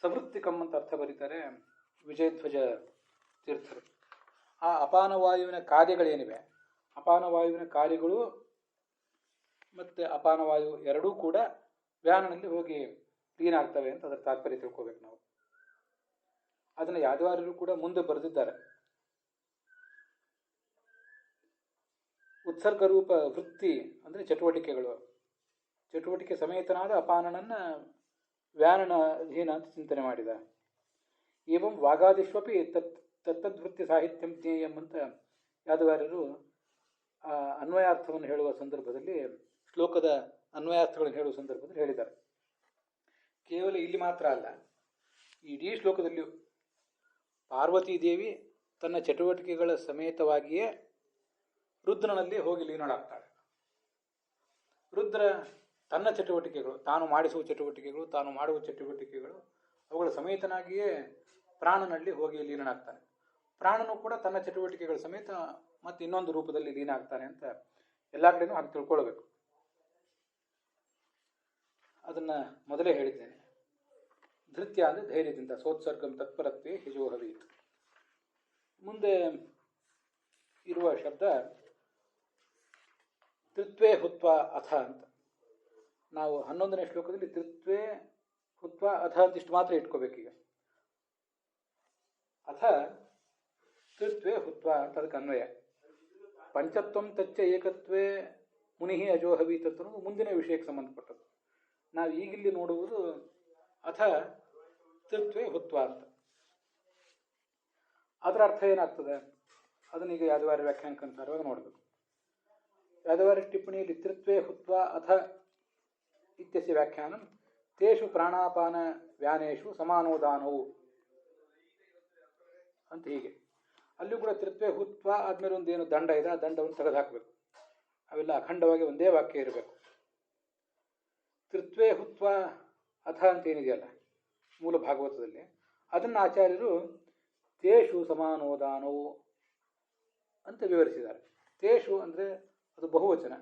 ಸಮೃದ್ಧಿಕಂ ಅಂತ ಅರ್ಥ ಬರೀತಾರೆ ವಿಜಯಧ್ವಜ ತೀರ್ಥರು. ಆ ಅಪಾನವಾಯುವಿನ ಕಾರ್ಯಗಳೇನಿವೆ, ಅಪಾನವಾಯುವಿನ ಕಾರ್ಯಗಳು ಮತ್ತು ಅಪಾನವಾಯು ಎರಡೂ ಕೂಡ ವ್ಯಾನನಲ್ಲಿ ಹೋಗಿ ಲೀನ ಆಗ್ತವೆ ಅಂತ ಅದರ ತಾತ್ಪರ್ಯ ತಿಳ್ಕೋಬೇಕು ನಾವು. ಅದನ್ನು ಯಾದವಾರ್ಯರು ಕೂಡ ಮುಂದೆ ಬರೆದಿದ್ದಾರೆ. ಉತ್ಸರ್ಗರೂಪ ವೃತ್ತಿ ಅಂದರೆ ಚಟುವಟಿಕೆಗಳು, ಚಟುವಟಿಕೆ ಸಮೇತನಾದ ಅಪಾನನನ್ನು ವ್ಯಾನನ ಅಧೀನ ಅಂತ ಚಿಂತನೆ ಮಾಡಿದ. ಏವಂ ವಾಗಾದಿಷ್ವಪಿ ತತ್ತದ್ವೃತ್ತಿ ಸಾಹಿತ್ಯಂ ಜ್ಞೇಯಂ ಅಂತ ಯಾದವಾರ್ಯರು ಆ ಅನ್ವಯಾರ್ಥವನ್ನು ಹೇಳುವ ಸಂದರ್ಭದಲ್ಲಿ, ಶ್ಲೋಕದ ಅನ್ವಯಾರ್ಥಗಳನ್ನು ಹೇಳುವ ಸಂದರ್ಭದಲ್ಲಿ ಹೇಳಿದ್ದಾರೆ. ಕೇವಲ ಇಲ್ಲಿ ಮಾತ್ರ ಅಲ್ಲ, ಇಡೀ ಶ್ಲೋಕದಲ್ಲಿಯೂ ಪಾರ್ವತೀ ದೇವಿ ತನ್ನ ಚಟುವಟಿಕೆಗಳ ಸಮೇತವಾಗಿಯೇ ರುದ್ರನಲ್ಲಿ ಹೋಗಿ ಲೀನಳಾಗ್ತಾಳೆ. ರುದ್ರ ತನ್ನ ಚಟುವಟಿಕೆಗಳು, ತಾನು ಮಾಡಿಸುವ ಚಟುವಟಿಕೆಗಳು, ತಾನು ಮಾಡುವ ಚಟುವಟಿಕೆಗಳು, ಅವುಗಳ ಸಮೇತನಾಗಿಯೇ ಪ್ರಾಣನಲ್ಲಿ ಹೋಗಿ ಲೀನನಾಗ್ತಾನೆ. ಪ್ರಾಣನು ಕೂಡ ತನ್ನ ಚಟುವಟಿಕೆಗಳ ಸಮೇತ ಮತ್ತು ಇನ್ನೊಂದು ರೂಪದಲ್ಲಿ ಲೀನ ಆಗ್ತಾನೆ ಅಂತ ಎಲ್ಲ ಕಡೆನೂ ಹಾಗೆ ತಿಳ್ಕೊಳ್ಬೇಕು. ಅದನ್ನು ಮೊದಲೇ ಹೇಳಿದ್ದೇನೆ. ಧೃತ್ಯ ಅಂದರೆ ಧೈರ್ಯದಿಂದ, ಸೋತ್ಸರ್ಗಂ ತತ್ಪರತ್ವೇ ಹಿಜೋಹವೀತ್. ಮುಂದೆ ಇರುವ ಶಬ್ದ ತ್ರಿತ್ವೇ ಹುತ್ವ ಅಥ ಅಂತ. ನಾವು 11ನೇ ಶ್ಲೋಕದಲ್ಲಿ ತ್ರಿತ್ವೇ ಹುತ್ವ ಅಥ ಅಂತಿಷ್ಟು ಮಾತ್ರ ಇಟ್ಕೋಬೇಕೀಗ. ಅಥ ತ್ರಿತ್ವೇ ಹುತ್ವ ಅಂತ ಅದಕ್ಕೆ ಅನ್ವಯ. ಪಂಚತ್ವಂ ತಚ್ಚ ಏಕತ್ವೇ ಮುನಿ ಅಜೋಹವೀತ್ ಅಂತ ಮುಂದಿನ ವಿಷಯಕ್ಕೆ ಸಂಬಂಧಪಟ್ಟದ್ದು. ನಾವು ಈಗಿಲ್ಲಿ ನೋಡುವುದು ಅಥ ತ್ರಿತ್ವೇ ಹುತ್ವ ಅಂತ. ಅದರ ಅರ್ಥ ಏನಾಗ್ತದೆ ಅದನ್ನೀಗ ಯಾದವಾರ್ಯ ವ್ಯಾಖ್ಯಾನಕ್ಕಂತಾರವಾಗ ನೋಡಬೇಕು. ಯಾದವಾರ್ಯ ಟಿಪ್ಪಣಿಯಲ್ಲಿ ತ್ರಿತ್ವೇ ಹುತ್ವ ಅಥ ಇತ್ಯಸ್ಯ ವ್ಯಾಖ್ಯಾನಂ ತೇಷು ಪ್ರಾಣಾಪಾನ ವ್ಯಾನೇಶು ಸಮಾನೋದಾನವು ಅಂತ ಹೀಗೆ. ಅಲ್ಲೂ ಕೂಡ ತ್ರಿತ್ವೇ ಹುತ್ವ ಆದ್ಮೇಲೆ ಒಂದೇನು ದಂಡ ಇದೆ, ಆ ದಂಡವನ್ನು ತೆಗೆದು ಹಾಕಬೇಕು. ಅವೆಲ್ಲ ಅಖಂಡವಾಗಿ ಒಂದೇ ವಾಕ್ಯ ಇರಬೇಕು. ತ್ರಿತ್ವೇ ಹುತ್ವ ಅಥ ಅಂತ ಏನಿದೆಯಲ್ಲ ಮೂಲ ಭಾಗವತದಲ್ಲಿ, ಅದನ್ನು ಆಚಾರ್ಯರು ತೇಷು ಸಮಾನೋದಾನವು ಅಂತ ವಿವರಿಸಿದ್ದಾರೆ. ತೇಷು ಅಂದರೆ ಅದು ಬಹುವಚನ,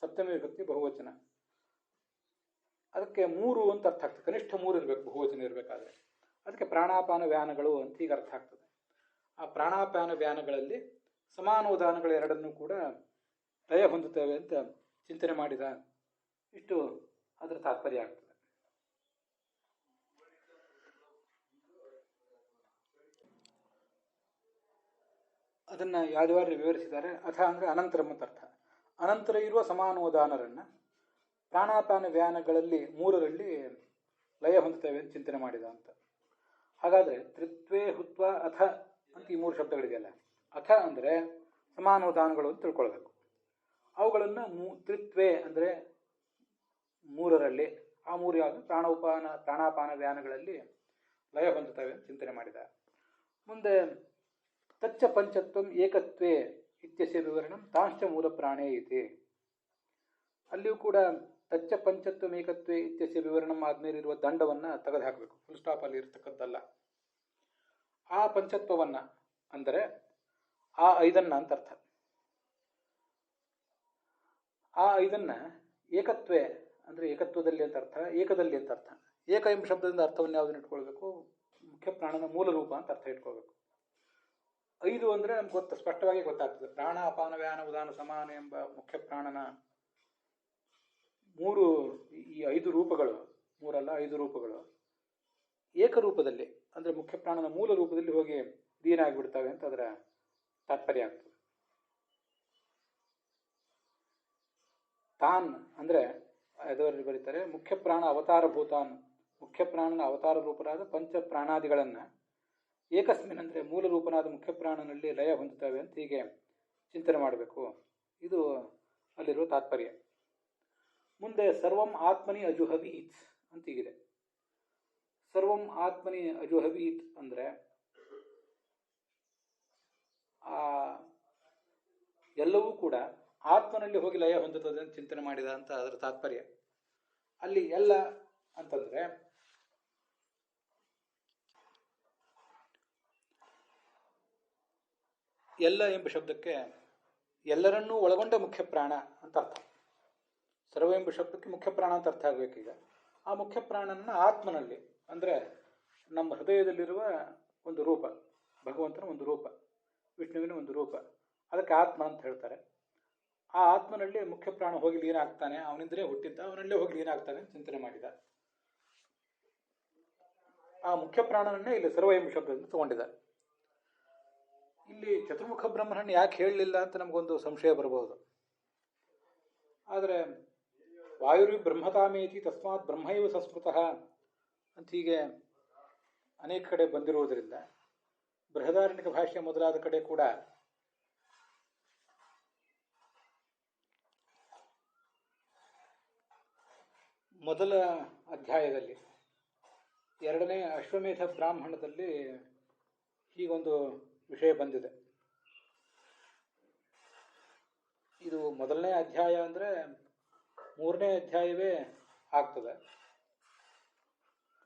ಸಪ್ತಮಿ ವಿಭಕ್ತಿ ಬಹುವಚನ. ಅದಕ್ಕೆ 3 ಅಂತ ಅರ್ಥ ಆಗ್ತದೆ. ಕನಿಷ್ಠ 3 ಇರಬೇಕು ಬಹುವಚನ ಇರಬೇಕಾದ್ರೆ. ಅದಕ್ಕೆ ಪ್ರಾಣಾಪಾನ ವ್ಯಾನಗಳು ಅಂತ ಈಗ ಅರ್ಥ ಆಗ್ತದೆ. ಆ ಪ್ರಾಣಾಪಾನ ವ್ಯಾನಗಳಲ್ಲಿ ಸಮಾನೋದಾನಗಳು ಎರಡನ್ನೂ ಕೂಡ ಲಯ ಹೊಂದುತ್ತವೆ ಅಂತ ಚಿಂತನೆ ಮಾಡಿದ. ಇಷ್ಟು ಅದರ ತಾತ್ಪರ್ಯ ಆಗ್ತದೆ. ಅದನ್ನು ಯಾದವಾರ್ಯರು ವಿವರಿಸಿದ್ದಾರೆ. ಅಥ ಅಂದರೆ ಅನಂತರಂ ಅಂತ ಅರ್ಥ. ಅನಂತರ ಇರುವ ಸಮಾನೋದಾನರನ್ನು ಪ್ರಾಣಾಪಾನ ವ್ಯಾನಗಳಲ್ಲಿ 3ರಲ್ಲಿ ಲಯ ಹೊಂದುತ್ತವೆ ಅಂತ ಚಿಂತನೆ ಮಾಡಿದ ಅಂತ. ಹಾಗಾದರೆ ತ್ರಿತ್ವೇ ಹುತ್ವ ಅಥ ಅಂತ ಈ 3 ಶಬ್ದಗಳಿದೆಯಲ್ಲ, ಅಥ ಅಂದರೆ ಸಮಾನೋದಾನಗಳು ಅಂತ ತಿಳ್ಕೊಳ್ಬೇಕು. ಅವುಗಳನ್ನು ತ್ರಿತ್ವೇ ಅಂದರೆ ಮೂರರಲ್ಲಿ, ಆ ಮೂರು ಯಾವುದು ಪ್ರಾಣಾಪಾನ ವ್ಯಾನಗಳಲ್ಲಿ ಲಯ ಹೊಂದುತ್ತವೆ ಅಂತ ಚಿಂತನೆ ಮಾಡಿದ. ಮುಂದೆ ತಚ್ಚ ಪಂಚತ್ವಂ ಏಕತ್ವೇ ಇತ್ಯಸ್ಯ ವಿವರಣಂ ತಾಂಶ್ಚ ಮೂಲ ಪ್ರಾಣೇ ಇತಿ. ಅಲ್ಲಿಯೂ ಕೂಡ ತಚ್ಚ ಪಂಚತ್ವಂ ಏಕತ್ವೇ ಇತ್ಯಸ್ಯ ವಿವರಣಂ ಆದ್ಮೇಲೆ ಇರುವ ದಂಡವನ್ನು ತೆಗೆದು ಹಾಕಬೇಕು, ಫುಲ್ ಸ್ಟಾಪ್ ಅಲ್ಲಿ ಇರ್ತಕ್ಕದ್ದಲ್ಲ. ಆ ಪಂಚತ್ವವನ್ನು ಅಂದರೆ ಆ ಐದನ್ನ ಅಂತ ಅರ್ಥ. ಆ ಐದನ್ನ ಏಕತ್ವೇ ಅಂದರೆ ಏಕತ್ವದಲ್ಲಿ ಅಂತ ಅರ್ಥ, ಏಕದಲ್ಲಿ ಅಂತ ಅರ್ಥ. ಏಕ ಎಂಬ ಶಬ್ದದಿಂದ ಅರ್ಥವನ್ನು ಯಾವುದನ್ನು ಇಟ್ಕೊಳ್ಬೇಕು? ಮುಖ್ಯ ಪ್ರಾಣನ ಮೂಲ ರೂಪ ಅಂತ ಅರ್ಥ ಇಟ್ಕೊಳ್ಬೇಕು. ಐದು ಅಂದರೆ ನಮ್ಗೆ ಸ್ಪಷ್ಟವಾಗಿ ಗೊತ್ತಾಗ್ತದೆ. ಪ್ರಾಣ ಅಪಾನ ವ್ಯಾನ ಉದಾನ ಸಮಾನ ಎಂಬ ಮುಖ್ಯ ಪ್ರಾಣನ ಈ ಐದು ರೂಪಗಳು, ಮೂರಲ್ಲ ಐದು ರೂಪಗಳು ಏಕರೂಪದಲ್ಲಿ ಅಂದರೆ ಮುಖ್ಯ ಪ್ರಾಣನ ಮೂಲ ರೂಪದಲ್ಲಿ ಹೋಗಿ ಲೀನಾಗಿಬಿಡ್ತವೆ ಅಂತ ಅದರ ತಾತ್ಪರ್ಯ ಆಗ್ತದೆ. ತಾನ್ ಅಂದರೆ ಅದರಲ್ಲಿ ಬರೀತಾರೆ ಮುಖ್ಯ ಪ್ರಾಣ ಅವತಾರ ಭೂತಾನ್, ಮುಖ್ಯ ಪ್ರಾಣನ ಅವತಾರ ರೂಪರಾದ ಪಂಚ ಪ್ರಾಣಾದಿಗಳನ್ನು ಏಕಸ್ಮಿನ್ ಅಂದರೆ ಮೂಲ ರೂಪನಾದ ಮುಖ್ಯ ಪ್ರಾಣನಲ್ಲಿ ಲಯ ಹೊಂದುತ್ತವೆ ಅಂತ ಹೀಗೆ ಚಿಂತನೆ ಮಾಡಬೇಕು. ಇದು ಅಲ್ಲಿರುವ ತಾತ್ಪರ್ಯ. ಮುಂದೆ ಸರ್ವಂ ಆತ್ಮನಿ ಅಜುಹವೀತ್ ಅಂತೀಗಿದೆ. ಸರ್ವಂ ಆತ್ಮನಿ ಅಜುಹವೀತ್ ಅಂದರೆ ಎಲ್ಲವೂ ಕೂಡ ಆತ್ಮನಲ್ಲಿ ಹೋಗಿ ಲಯ ಹೊಂದುತ್ತದೆ ಅಂತ ಚಿಂತನೆ ಮಾಡಿದ ಅಂತ ಅದರ ತಾತ್ಪರ್ಯ. ಅಲ್ಲಿ ಎಲ್ಲ ಅಂತಂದ್ರೆ ಎಲ್ಲ ಎಂಬ ಶಬ್ದಕ್ಕೆ ಎಲ್ಲರನ್ನೂ ಒಳಗೊಂಡ ಮುಖ್ಯ ಪ್ರಾಣ ಅಂತ ಅರ್ಥ. ಸರ್ವ ಎಂಬ ಶಬ್ದಕ್ಕೆ ಮುಖ್ಯ ಪ್ರಾಣ ಅಂತ ಅರ್ಥ ಆಗಬೇಕೀಗ. ಆ ಮುಖ್ಯ ಪ್ರಾಣನ ಆತ್ಮನಲ್ಲಿ ಅಂದರೆ ನಮ್ಮ ಹೃದಯದಲ್ಲಿರುವ ಒಂದು ರೂಪ, ಭಗವಂತನ ಒಂದು ರೂಪ, ವಿಷ್ಣುವಿನ ಒಂದು ರೂಪ, ಅದಕ್ಕೆ ಆತ್ಮ ಅಂತ ಹೇಳ್ತಾರೆ. ಆ ಆತ್ಮನಲ್ಲಿ ಮುಖ್ಯ ಪ್ರಾಣ ಹೋಗಿ ಲೀನ ಆಗ್ತಾನೆ, ಅವನಿಂದಲೇ ಹುಟ್ಟಿದ್ದ, ಅವನಲ್ಲೇ ಹೋಗಿ ಲೀನ ಆಗ್ತಾನೆ ಅಂತ ಚಿಂತನೆ ಮಾಡಿದ. ಆ ಮುಖ್ಯ ಪ್ರಾಣನನ್ನೇ ಇಲ್ಲಿ ಸರ್ವ ಎಂಬ ಶಬ್ದದಿಂದ ತಗೊಂಡಿದ್ದಾರೆ. ಇಲ್ಲಿ ಚತುರ್ಮುಖ ಬ್ರಹ್ಮನನ್ನು ಯಾಕೆ ಹೇಳಲಿಲ್ಲ ಅಂತ ನಮಗೊಂದು ಸಂಶಯ ಬರಬಹುದು. ಆದರೆ ವಾಯುರಿ ಬ್ರಹ್ಮತಾಮೇತಿ ತಸ್ಮಾತ್ ಬ್ರಹ್ಮೈವ ಸಂಸ್ಮೃತಃ ಅಂತ ಹೀಗೆ ಅನೇಕ ಕಡೆ ಬಂದಿರುವುದರಿಂದ ಬೃಹದಾರಣ್ಯಕ ಭಾಷೆ ಮೊದಲಾದ ಕಡೆ ಕೂಡ ಮೊದಲ ಅಧ್ಯಾಯದಲ್ಲಿ ಎರಡನೇ ಅಶ್ವಮೇಧ ಬ್ರಾಹ್ಮಣದಲ್ಲಿ ಹೀಗೊಂದು ವಿಷಯ ಬಂದಿದೆ. ಇದು ಮೊದಲನೇ ಅಧ್ಯಾಯ ಅಂದರೆ ಮೂರನೇ ಅಧ್ಯಾಯವೇ ಆಗ್ತದೆ.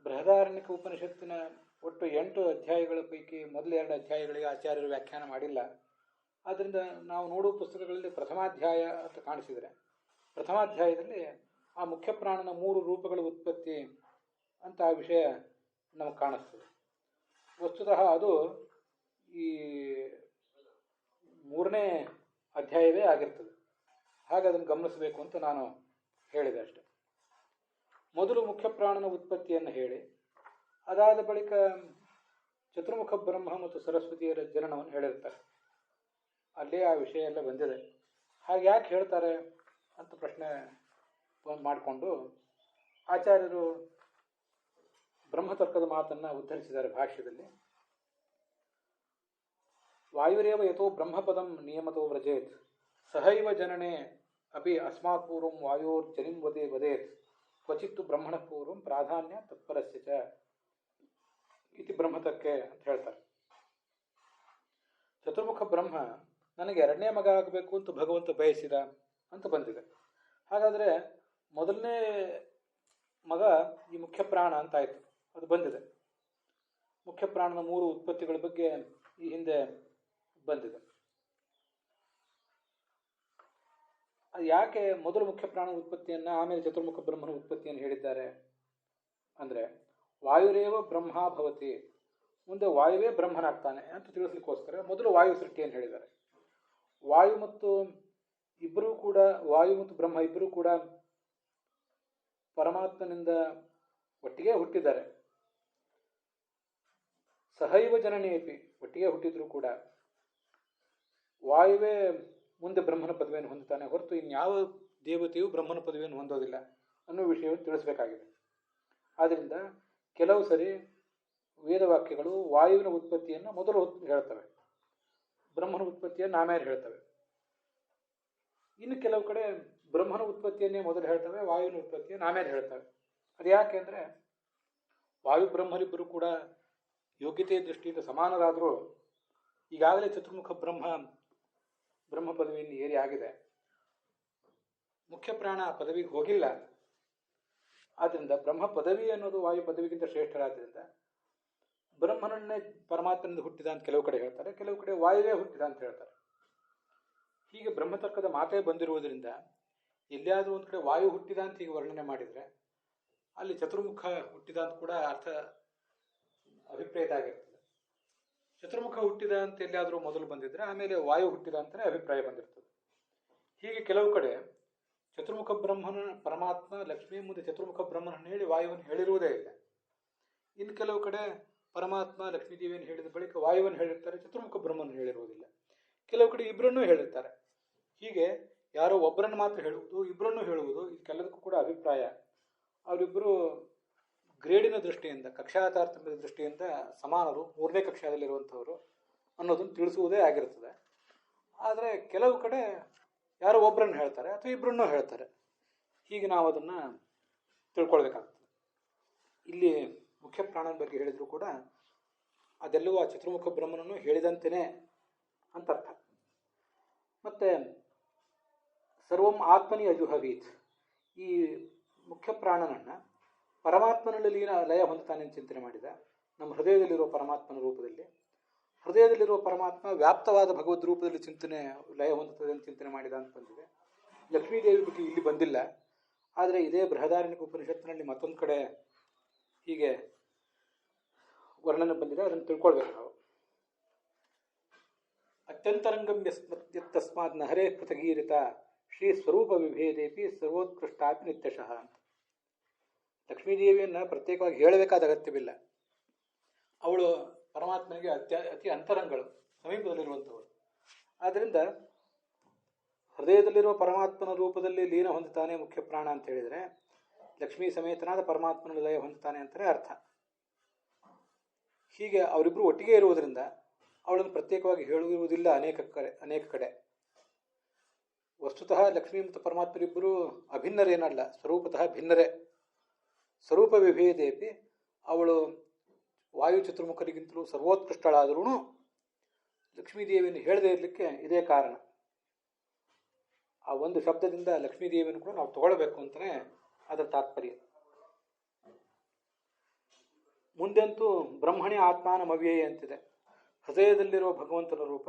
ಬೃಹದಾರಣ್ಯಕ ಉಪನಿಷತ್ತಿನ ಒಟ್ಟು 8 ಅಧ್ಯಾಯಗಳ ಪೈಕಿ ಮೊದಲ 2 ಅಧ್ಯಾಯಗಳಿಗೆ ಆಚಾರ್ಯರು ವ್ಯಾಖ್ಯಾನ ಮಾಡಿಲ್ಲ. ಆದ್ದರಿಂದ ನಾವು ನೋಡುವ ಪುಸ್ತಕಗಳಲ್ಲಿ ಪ್ರಥಮಾಧ್ಯಾಯ ಅಂತ ಕಾಣಿಸಿದರೆ ಪ್ರಥಮಾಧ್ಯಾಯದಲ್ಲಿ ಆ ಮುಖ್ಯ ಪ್ರಾಣನ 3 ರೂಪಗಳ ಉತ್ಪತ್ತಿ ಅಂತ ಆ ವಿಷಯ ನಮಗೆ ಕಾಣಿಸ್ತದೆ. ವಸ್ತುತಃ ಅದು ಈ 3ನೇ ಅಧ್ಯಾಯವೇ ಆಗಿರ್ತದೆ. ಹಾಗೆ ಅದನ್ನು ಗಮನಿಸಬೇಕು ಅಂತ ನಾನು ಹೇಳಿದೆ ಅಷ್ಟೆ. ಮೊದಲು ಮುಖ್ಯ ಪ್ರಾಣನ ಉತ್ಪತ್ತಿಯನ್ನು ಹೇಳಿ ಅದಾದ ಬಳಿಕ ಚತುರ್ಮುಖ ಬ್ರಹ್ಮ ಮತ್ತು ಸರಸ್ವತಿಯರ ಜನನವನ್ನು ಹೇಳಿರ್ತಾರೆ. ಅಲ್ಲೇ ಆ ವಿಷಯ ಎಲ್ಲ ಬಂದಿದೆ. ಹಾಗೆ ಯಾಕೆ ಹೇಳ್ತಾರೆ ಅಂತ ಪ್ರಶ್ನೆ ಮಾಡಿಕೊಂಡು ಆಚಾರ್ಯರು ಬ್ರಹ್ಮತರ್ಕದ ಮಾತನ್ನು ಉದ್ಧರಿಸಿದ್ದಾರೆ ಭಾಷ್ಯದಲ್ಲಿ. ವಾಯುರೇವ ಯಥೋ ಬ್ರಹ್ಮಪದಂ ನಿಯಮತೋ ವ್ರಜೇತ್ ಸಹೈವ ಜನನೆ ಅಪಿ ಅಸ್ಮಾತ್ ಪೂರ್ವಂ ವಾಯೋರ್ ಜನಿಂ ವದೇತ್ ಕ್ವಚಿತ್ತು ಬ್ರಹ್ಮಣ ಪೂರ್ವಂ ಪ್ರಾಧಾನ್ಯ ತತ್ಪರಸ್ಯ ಚ ಇತಿ ಬ್ರಹ್ಮತರ್ಕೆ ಅಂತ ಹೇಳ್ತಾರೆ. ಚತುರ್ಮುಖ ಬ್ರಹ್ಮ ನನಗೆ 2ನೇ ಮಗ ಆಗಬೇಕು ಅಂತ ಭಗವಂತ ಬಯಸಿದ ಅಂತ ಬಂದಿದೆ. ಹಾಗಾದರೆ ಮೊದಲನೇ ಮಗ ಈ ಮುಖ್ಯ ಪ್ರಾಣ ಅಂತಾಯಿತು, ಅದು ಬಂದಿದೆ. ಮುಖ್ಯ ಪ್ರಾಣನ 3 ಉತ್ಪತ್ತಿಗಳ ಬಗ್ಗೆ ಈ ಹಿಂದೆ ಬಂದಿದೆ. ಅದು ಯಾಕೆ ಮೊದಲು ಮುಖ್ಯ ಪ್ರಾಣ ಉತ್ಪತ್ತಿಯನ್ನು ಆಮೇಲೆ ಚತುರ್ಮುಖ ಬ್ರಹ್ಮನ ಉತ್ಪತ್ತಿಯನ್ನು ಹೇಳಿದ್ದಾರೆ ಅಂದರೆ ವಾಯುರೇವ ಬ್ರಹ್ಮ ಭವತಿ, ಮುಂದೆ ವಾಯುವೇ ಬ್ರಹ್ಮನಾಗ್ತಾನೆ ಅಂತ ತಿಳಿಸ್ಲಿಕ್ಕೋಸ್ಕರ ಮೊದಲು ವಾಯು ಸೃಷ್ಟಿಯನ್ನು ಹೇಳಿದ್ದಾರೆ. ವಾಯು ಮತ್ತು ಬ್ರಹ್ಮ ಇಬ್ಬರೂ ಕೂಡ ಪರಮಾತ್ಮನಿಂದ ಒಟ್ಟಿಗೆ ಹುಟ್ಟಿದ್ದಾರೆ. ಸಹೈವ ಜನನೇಪಿ ಒಟ್ಟಿಗೆ ಹುಟ್ಟಿದ್ರು ಕೂಡ ವಾಯುವೇ ಮುಂದೆ ಬ್ರಹ್ಮನ ಪದವಿಯನ್ನು ಹೊಂದುತ್ತಾನೆ ಹೊರತು ಇನ್ಯಾವ ದೇವತೆಯು ಬ್ರಹ್ಮನ ಪದವಿಯನ್ನು ಹೊಂದೋದಿಲ್ಲ ಅನ್ನೋ ವಿಷಯವನ್ನು ತಿಳಿಸಬೇಕಾಗಿದೆ. ಆದ್ದರಿಂದ ಕೆಲವು ಸರಿ ವೇದವಾಕ್ಯಗಳು ವಾಯುವಿನ ಉತ್ಪತ್ತಿಯನ್ನು ಮೊದಲು ಹೇಳ್ತವೆ, ಬ್ರಹ್ಮನ ಉತ್ಪತ್ತಿಯನ್ನು ಆಮೇಲೆ ಹೇಳ್ತವೆ. ಇನ್ನು ಕೆಲವು ಕಡೆ ಬ್ರಹ್ಮನ ಉತ್ಪತ್ತಿಯನ್ನೇ ಮೊದಲು ಹೇಳ್ತವೆ, ವಾಯುವಿನ ಉತ್ಪತ್ತಿಯನ್ನು ಆಮೇಲೆ ಹೇಳ್ತವೆ. ಅದು ಯಾಕೆ ಅಂದರೆ ವಾಯು ಬ್ರಹ್ಮರಿಬ್ಬರು ಕೂಡ ಯೋಗ್ಯತೆಯ ದೃಷ್ಟಿಯಿಂದ ಸಮಾನರಾದರೂ ಈಗಾಗಲೇ ಚತುರ್ಮುಖ ಬ್ರಹ್ಮ ಪದವಿಯನ್ನು ಏರಿ ಆಗಿದೆ. ಮುಖ್ಯ ಪ್ರಾಣ ಪದವಿಗೆ ಹೋಗಿಲ್ಲ. ಆದ್ದರಿಂದ ಬ್ರಹ್ಮ ಪದವಿ ಅನ್ನೋದು ವಾಯು ಪದವಿಗಿಂತ ಶ್ರೇಷ್ಠರಾದ್ದರಿಂದ ಬ್ರಹ್ಮನನ್ನೇ ಪರಮಾತ್ಮನಿಂದ ಹುಟ್ಟಿದ ಅಂತ ಕೆಲವು ಕಡೆ ಹೇಳ್ತಾರೆ, ಕೆಲವು ಕಡೆ ವಾಯುವೇ ಹುಟ್ಟಿದ ಅಂತ ಹೇಳ್ತಾರೆ. ಹೀಗೆ ಬ್ರಹ್ಮತರ್ಕದ ಮಾತೇ ಬಂದಿರುವುದರಿಂದ ಎಲ್ಲಿಯಾದರೂ ಒಂದು ಕಡೆ ವಾಯು ಹುಟ್ಟಿದ ಅಂತ ಹೀಗೆ ವರ್ಣನೆ ಮಾಡಿದರೆ ಅಲ್ಲಿ ಚತುರ್ಮುಖ ಹುಟ್ಟಿದ ಅಂತ ಕೂಡ ಅಭಿಪ್ರಾಯದ ಆಗಿರ್ತದೆ. ಚತುರ್ಮುಖ ಹುಟ್ಟಿದ ಅಂತ ಎಲ್ಲಿಯಾದರೂ ಮೊದಲು ಬಂದಿದ್ರೆ ಆಮೇಲೆ ವಾಯು ಹುಟ್ಟಿದ ಅಂತಲೇ ಅಭಿಪ್ರಾಯ ಬಂದಿರ್ತದೆ. ಹೀಗೆ ಕೆಲವು ಕಡೆ ಚತುರ್ಮುಖ ಬ್ರಹ್ಮನ ಪರಮಾತ್ಮ ಲಕ್ಷ್ಮೀ ಮುಂದೆ ಚತುರ್ಮುಖ ಬ್ರಹ್ಮನನ್ನು ಹೇಳಿ ವಾಯುವನ್ನು ಹೇಳಿರುವುದೇ ಇಲ್ಲ. ಇನ್ನು ಕೆಲವು ಕಡೆ ಪರಮಾತ್ಮ ಲಕ್ಷ್ಮೀದೇವಿಯನ್ನು ಹೇಳಿದ ಬಳಿಕ ವಾಯುವನ್ನು ಹೇಳಿರ್ತಾರೆ, ಚತುರ್ಮುಖ ಬ್ರಹ್ಮನ ಹೇಳಿರುವುದಿಲ್ಲ. ಕೆಲವು ಕಡೆ ಇಬ್ಬರನ್ನೂ ಹೇಳಿರ್ತಾರೆ. ಹೀಗೆ ಯಾರೋ ಒಬ್ಬರನ್ನು ಮಾತ್ರ ಹೇಳುವುದು, ಇಬ್ಬರನ್ನೂ ಹೇಳುವುದು, ಇದಕ್ಕೆಲ್ಲದಕ್ಕೂ ಕೂಡ ಅಭಿಪ್ರಾಯ ಅವರಿಬ್ಬರು ಗ್ರೇಡಿನ ದೃಷ್ಟಿಯಿಂದ, ಕಕ್ಷಾ ತಾರತಮ್ಯದ ದೃಷ್ಟಿಯಿಂದ ಸಮಾನರು, 3ನೇ ಕಕ್ಷಾದಲ್ಲಿರುವಂಥವರು ಅನ್ನೋದನ್ನು ತಿಳಿಸುವುದೇ ಆಗಿರ್ತದೆ. ಆದರೆ ಕೆಲವು ಕಡೆ ಯಾರೋ ಒಬ್ಬರನ್ನು ಹೇಳ್ತಾರೆ ಅಥವಾ ಇಬ್ಬರನ್ನೂ ಹೇಳ್ತಾರೆ. ಹೀಗೆ ನಾವು ಅದನ್ನು ತಿಳ್ಕೊಳ್ಬೇಕಾಗ್ತದೆ. ಇಲ್ಲಿ ಮುಖ್ಯ ಪ್ರಾಣನ ಬಗ್ಗೆ ಹೇಳಿದರೂ ಕೂಡ ಅದೆಲ್ಲವೂ ಆ ಚತುರ್ಮುಖ ಬ್ರಹ್ಮನನ್ನು ಹೇಳಿದಂತೆಯೇ ಅಂತ ಅರ್ಥ. ಮತ್ತು ಸರ್ವಂ ಆತ್ಮನಿ ಅಜುಹವೀತ್, ಈ ಮುಖ್ಯ ಪ್ರಾಣನನ್ನು ಪರಮಾತ್ಮನಲ್ಲಿ ಲಯ ಹೊಂದುತ್ತಾನೆ ಅಂತ ಚಿಂತನೆ ಮಾಡಿದ. ನಮ್ಮ ಹೃದಯದಲ್ಲಿರುವ ಪರಮಾತ್ಮನ ರೂಪದಲ್ಲಿ, ಹೃದಯದಲ್ಲಿರುವ ಪರಮಾತ್ಮ ವ್ಯಾಪ್ತವಾದ ಭಗವದ್ ರೂಪದಲ್ಲಿ ಲಯ ಹೊಂದುತ್ತದೆ ಅಂತ ಚಿಂತನೆ ಮಾಡಿದ ಅಂತ ಬಂದಿದೆ. ಲಕ್ಷ್ಮೀದೇವಿ ಬಗ್ಗೆ ಇಲ್ಲಿ ಬಂದಿಲ್ಲ. ಆದರೆ ಇದೇ ಬೃಹದಾರಣ್ಯಕ ಉಪನಿಷತ್ತಿನಲ್ಲಿ ಮತ್ತೊಂದು ಕಡೆ ಹೀಗೆ ವರ್ಣನೆ ಬಂದಿದೆ. ಅದನ್ನು ತಿಳ್ಕೊಳ್ಬೇಕು ನಾವು. ಅತ್ಯಂತರಂಗಂ ಯತ್ತಸ್ಮಾತ್ ನಹರೇ ಪೃಥಗೀರಿತ ಶ್ರೀ ಸ್ವರೂಪ ವಿಭೇದೇಪಿ ಸರ್ವೋತ್ಕೃಷ್ಟಾಪಿ ನಿತ್ಯಶಃ ಅಂತ. ಲಕ್ಷ್ಮೀದೇವಿಯನ್ನು ಪ್ರತ್ಯೇಕವಾಗಿ ಹೇಳಬೇಕಾದ ಅಗತ್ಯವಿಲ್ಲ. ಅವಳು ಪರಮಾತ್ಮನಿಗೆ ಅತಿ ಅಂತರಂಗಳು, ಸಮೀಪದಲ್ಲಿರುವಂಥವಳು. ಆದ್ದರಿಂದ ಹೃದಯದಲ್ಲಿರುವ ಪರಮಾತ್ಮನ ರೂಪದಲ್ಲಿ ಲೀನ ಹೊಂದುತ್ತಾನೆ ಮುಖ್ಯ ಪ್ರಾಣ ಅಂತ ಹೇಳಿದರೆ ಲಕ್ಷ್ಮೀ ಸಮೇತನಾದ ಪರಮಾತ್ಮನ ಲಯ ಹೊಂದುತ್ತಾನೆ ಅಂತಲೇ ಅರ್ಥ. ಹೀಗೆ ಅವರಿಬ್ಬರು ಒಟ್ಟಿಗೆ ಇರುವುದರಿಂದ ಅವಳನ್ನು ಪ್ರತ್ಯೇಕವಾಗಿ ಹೇಳುವುದಿಲ್ಲ ಅನೇಕ ಕಡೆ. ವಸ್ತುತಃ ಲಕ್ಷ್ಮೀ ಮತ್ತು ಪರಮಾತ್ಮರಿಬ್ಬರು ಅಭಿನ್ನರೇನಲ್ಲ, ಸ್ವರೂಪತಃ ಭಿನ್ನರೇ. ಸ್ವರೂಪ ವಿಭೇದೇಪಿ ಅವಳು ವಾಯು ಚತುರ್ಮುಖರಿಗಿಂತಲೂ ಸರ್ವೋತ್ಕೃಷ್ಟಳಾದರೂ ಲಕ್ಷ್ಮೀದೇವಿಯನ್ನು ಹೇಳದೇ ಇರಲಿಕ್ಕೆ ಇದೇ ಕಾರಣ. ಆ ಒಂದು ಶಬ್ದದಿಂದ ಲಕ್ಷ್ಮೀದೇವಿಯನ್ನು ಕೂಡ ನಾವು ತಗೊಳ್ಬೇಕು ಅಂತಲೇ ಅದರ ತಾತ್ಪರ್ಯ. ಮುಂದೆಂತೂ ಬ್ರಹ್ಮಣಿ ಆತ್ಮಾನಮವ್ಯಯ ಅಂತಿದೆ. ಹೃದಯದಲ್ಲಿರುವ ಭಗವಂತನ ರೂಪ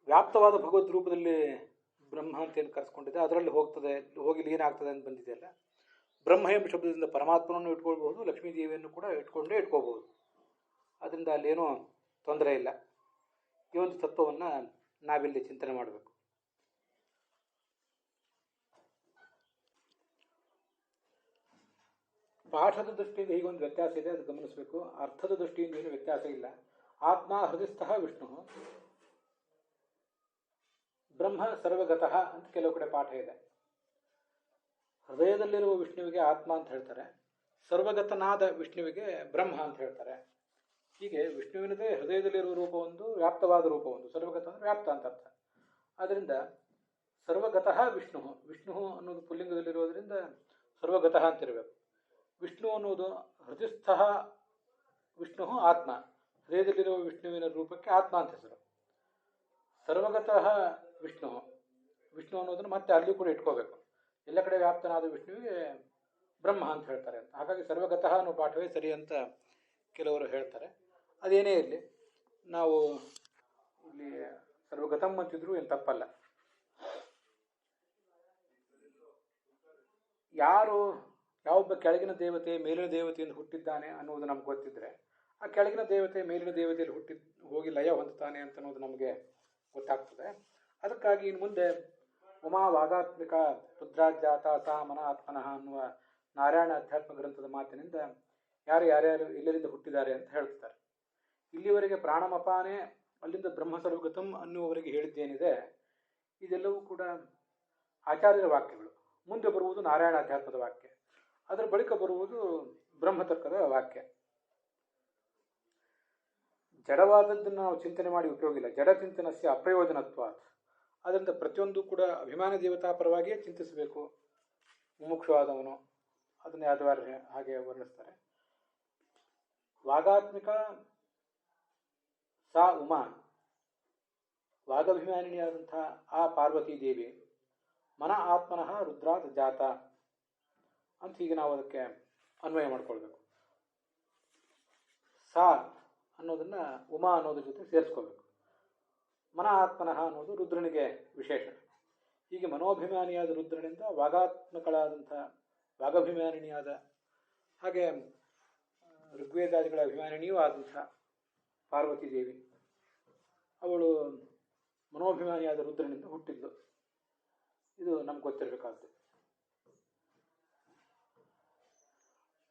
ವ್ಯಾಪ್ತವಾದ ಭಗವದ್ ರೂಪದಲ್ಲಿ ಬ್ರಹ್ಮ ಅಂತೇನು ಕರೆಸ್ಕೊಂಡಿದೆ, ಅದರಲ್ಲಿ ಹೋಗಿ ಲೀನ ಆಗ್ತದೆ ಅಂತ ಬಂದಿದೆಯಲ್ಲ. ಬ್ರಹ್ಮ ಎಂಬ ಶಬ್ದದಿಂದ ಪರಮಾತ್ಮನನ್ನು ಇಟ್ಕೊಳ್ಬಹುದು, ಲಕ್ಷ್ಮೀದೇವಿಯನ್ನು ಕೂಡ ಇಟ್ಕೋಬಹುದು. ಅದರಿಂದ ಅಲ್ಲೇನೂ ತೊಂದರೆ ಇಲ್ಲ. ಈ ಒಂದು ತತ್ವವನ್ನು ನಾವಿಲ್ಲಿ ಚಿಂತನೆ ಮಾಡಬೇಕು. ಪಾಠದ ದೃಷ್ಟಿಯಿಂದ ಹೀಗೊಂದು ವ್ಯತ್ಯಾಸ ಇದೆ, ಅದು ಗಮನಿಸಬೇಕು. ಅರ್ಥದ ದೃಷ್ಟಿಯಿಂದ ಏನು ವ್ಯತ್ಯಾಸ ಇಲ್ಲ. ಆತ್ಮ ಹೃದಯಸ್ಥಃ ವಿಷ್ಣು, ಬ್ರಹ್ಮ ಸರ್ವಗತಃ ಅಂತ ಕೆಲವು ಕಡೆ ಪಾಠ ಇದೆ. ಹೃದಯದಲ್ಲಿರುವ ವಿಷ್ಣುವಿಗೆ ಆತ್ಮ ಅಂತ ಹೇಳ್ತಾರೆ, ಸರ್ವಗತನಾದ ವಿಷ್ಣುವಿಗೆ ಬ್ರಹ್ಮ ಅಂತ ಹೇಳ್ತಾರೆ. ಹೀಗೆ ವಿಷ್ಣುವಿನದೇ ಹೃದಯದಲ್ಲಿರುವ ರೂಪ ಒಂದು, ವ್ಯಾಪ್ತವಾದ ರೂಪ ಒಂದು. ಸರ್ವಗತ ಅಂದರೆ ವ್ಯಾಪ್ತ ಅಂತ ಅರ್ಥ. ಆದ್ದರಿಂದ ಸರ್ವಗತಃ ವಿಷ್ಣು, ವಿಷ್ಣು ಅನ್ನೋದು ಪುಲ್ಲಿಂಗದಲ್ಲಿರೋದ್ರಿಂದ ಸರ್ವಗತಃ ಅಂತಿರಬೇಕು. ವಿಷ್ಣು ಅನ್ನೋದು ಹೃದಯಸ್ಥಃ ವಿಷ್ಣು ಆತ್ಮ, ಹೃದಯದಲ್ಲಿರುವ ವಿಷ್ಣುವಿನ ರೂಪಕ್ಕೆ ಆತ್ಮ ಅಂತ ಹೆಸರು. ಸರ್ವಗತಃ ವಿಷ್ಣು ಅನ್ನೋದನ್ನು ಮತ್ತೆ ಅಲ್ಲಿ ಕೂಡ ಇಟ್ಕೋಬೇಕು. ಎಲ್ಲ ಕಡೆ ವ್ಯಾಪ್ತನಾದ ವಿಷ್ಣುವಿಗೆ ಬ್ರಹ್ಮ ಅಂತ ಹೇಳ್ತಾರೆ ಅಂತ. ಹಾಗಾಗಿ ಸರ್ವಗತಃ ಅನ್ನೋ ಪಾಠವೇ ಸರಿ ಅಂತ ಕೆಲವರು ಹೇಳ್ತಾರೆ. ಅದೇನೇ ಇರಲಿ, ನಾವು ಇಲ್ಲಿ ಸರ್ವಗತಂ ಅಂತಿದ್ರು ಏನು ತಪ್ಪಲ್ಲ. ಯಾವೊಬ್ಬ ಕೆಳಗಿನ ದೇವತೆ ಮೇಲಿನ ದೇವತೆಯಿಂದ ಹುಟ್ಟಿದ್ದಾನೆ ಅನ್ನೋದು ನಮ್ಗೆ ಗೊತ್ತಿದ್ರೆ, ಆ ಕೆಳಗಿನ ದೇವತೆ ಮೇಲಿನ ದೇವತೆಯಲ್ಲಿ ಹೋಗಿ ಲಯ ಹೊಂದುತ್ತಾನೆ ಅಂತ ಅನ್ನೋದು ನಮಗೆ ಗೊತ್ತಾಗ್ತದೆ. ಅದಕ್ಕಾಗಿ ಇನ್ನು ಮುಂದೆ ಉಮಾ ವಾಗಾತ್ಮಿಕ ರುದ್ರಾಜ್ಯಾತ ಸಾ ಮನ ಆತ್ಮನಃ ಅನ್ನುವ ನಾರಾಯಣ ಅಧ್ಯಾತ್ಮ ಗ್ರಂಥದ ಮಾತಿನಿಂದ ಯಾರ್ಯಾರು ಎಲ್ಲರಿಂದ ಹುಟ್ಟಿದ್ದಾರೆ ಅಂತ ಹೇಳ್ತಾರೆ. ಇಲ್ಲಿವರೆಗೆ ಪ್ರಾಣಮಪಾನೆ ಅಲ್ಲಿಂದ ಬ್ರಹ್ಮ ಸರ್ವಗತಂ ಅನ್ನುವವರೆಗೆ ಹೇಳಿದ್ದೇನಿದೆ, ಇದೆಲ್ಲವೂ ಕೂಡ ಆಚಾರ್ಯರ ವಾಕ್ಯಗಳು. ಮುಂದೆ ಬರುವುದು ನಾರಾಯಣ ಅಧ್ಯಾತ್ಮದ ವಾಕ್ಯ, ಅದರ ಬಳಿಕ ಬರುವುದು ಬ್ರಹ್ಮತರ್ಕದ ವಾಕ್ಯ. ಜಡವಾದದ್ದನ್ನು ನಾವು ಚಿಂತನೆ ಮಾಡಿ ಉಪಯೋಗ ಇಲ್ಲ. ಜಡಚಿಂತನಸ್ಯ ಅಪ್ರಯೋಜನತ್ವ. ಆದ್ದರಿಂದ ಪ್ರತಿಯೊಂದು ಕೂಡ ಅಭಿಮಾನ ದೇವತಾ ಪರವಾಗಿಯೇ ಚಿಂತಿಸಬೇಕು ಮುಮುಕ್ಷುವಾದವನು. ಅದನ್ನು ಯಾದವಾರ್ಯ ಹಾಗೆ ವರ್ಣಿಸ್ತಾರೆ. ವಾಗಾತ್ಮಿಕ ಸಾ ಉಮಾ, ವಾಗಭಿಮಾನಿನಿಯಾದಂಥ ಆ ಪಾರ್ವತೀ ದೇವಿ ಮನ ಆತ್ಮನಃ ರುದ್ರಾತ್ ಜಾತ ಅಂತ ಹೀಗೆ ನಾವು ಅದಕ್ಕೆ ಅನ್ವಯ ಮಾಡ್ಕೊಳ್ಬೇಕು. ಸಾ ಅನ್ನೋದನ್ನು ಉಮಾ ಅನ್ನೋದ್ರ ಜೊತೆ ಸೇರಿಸ್ಕೋಬೇಕು. ಮನ ಆತ್ಮನಃ ಅನ್ನೋದು ರುದ್ರನಿಗೆ ವಿಶೇಷಣ. ಹೀಗೆ ಮನೋಭಿಮಾನಿಯಾದ ರುದ್ರನಿಂದ ವಾಗಾತ್ಮಕಳಾದಂಥ ವಾಗಭಿಮಾನಿನಿಯಾದ, ಹಾಗೆ ಋಗ್ವೇದಾದಿಗಳ ಅಭಿಮಾನಿನಿಯೂ ಆದಂಥ ಪಾರ್ವತೀ ದೇವಿ ಅವಳು ಮನೋಭಿಮಾನಿಯಾದ ರುದ್ರನಿಂದ ಹುಟ್ಟಿದ್ಲು. ಇದು ನಮ್ಗೆ ಗೊತ್ತಿರಬೇಕಾದ್ದು.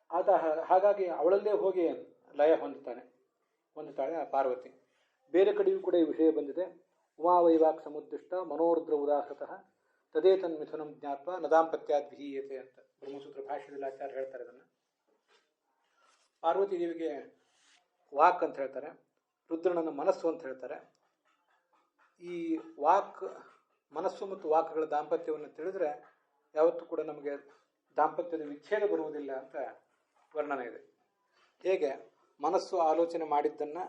ಆತ ಹಾಗಾಗಿ ಅವಳಲ್ಲೇ ಹೋಗಿ ಲಯ ಹೊಂದುತ್ತಾಳೆ ಆ ಪಾರ್ವತಿ. ಬೇರೆ ಕಡೆಯೂ ಕೂಡ ಈ ವಿಷಯ ಬಂದಿದೆ. ಉಮಾವೈವಾಕ್ ಸಮುದ್ದಿಷ್ಟ ಮನೋರುದ್ರ ಉದಾಹೃತಃ ತದೇತನ್ಮಿಥುನಂ ಜ್ಞಾತ್ವ ನದಾಂಪತ್ಯಾದ್ ವಿಹೀಯತೆ ಅಂತ ಬ್ರಹ್ಮಸೂತ್ರ ಭಾಷ್ಯದಲ್ಲಿ ಆಚಾರ್ಯ ಹೇಳ್ತಾರೆ. ಇದನ್ನು ಪಾರ್ವತಿ ದೇವಿಗೆ ವಾಕ್ ಅಂತ ಹೇಳ್ತಾರೆ, ರುದ್ರನನ್ನು ಮನಸ್ಸು ಅಂತ ಹೇಳ್ತಾರೆ. ಈ ವಾಕ್, ಮನಸ್ಸು ಮತ್ತು ವಾಕ್ಗಳ ದಾಂಪತ್ಯವನ್ನು ತಿಳಿದ್ರೆ ಯಾವತ್ತೂ ಕೂಡ ನಮಗೆ ದಾಂಪತ್ಯದ ವಿಚ್ಛೇದ ಬರುವುದಿಲ್ಲ ಅಂತ ವರ್ಣನೆ ಇದೆ. ಹೇಗೆ ಮನಸ್ಸು ಆಲೋಚನೆ ಮಾಡಿದ್ದನ್ನು,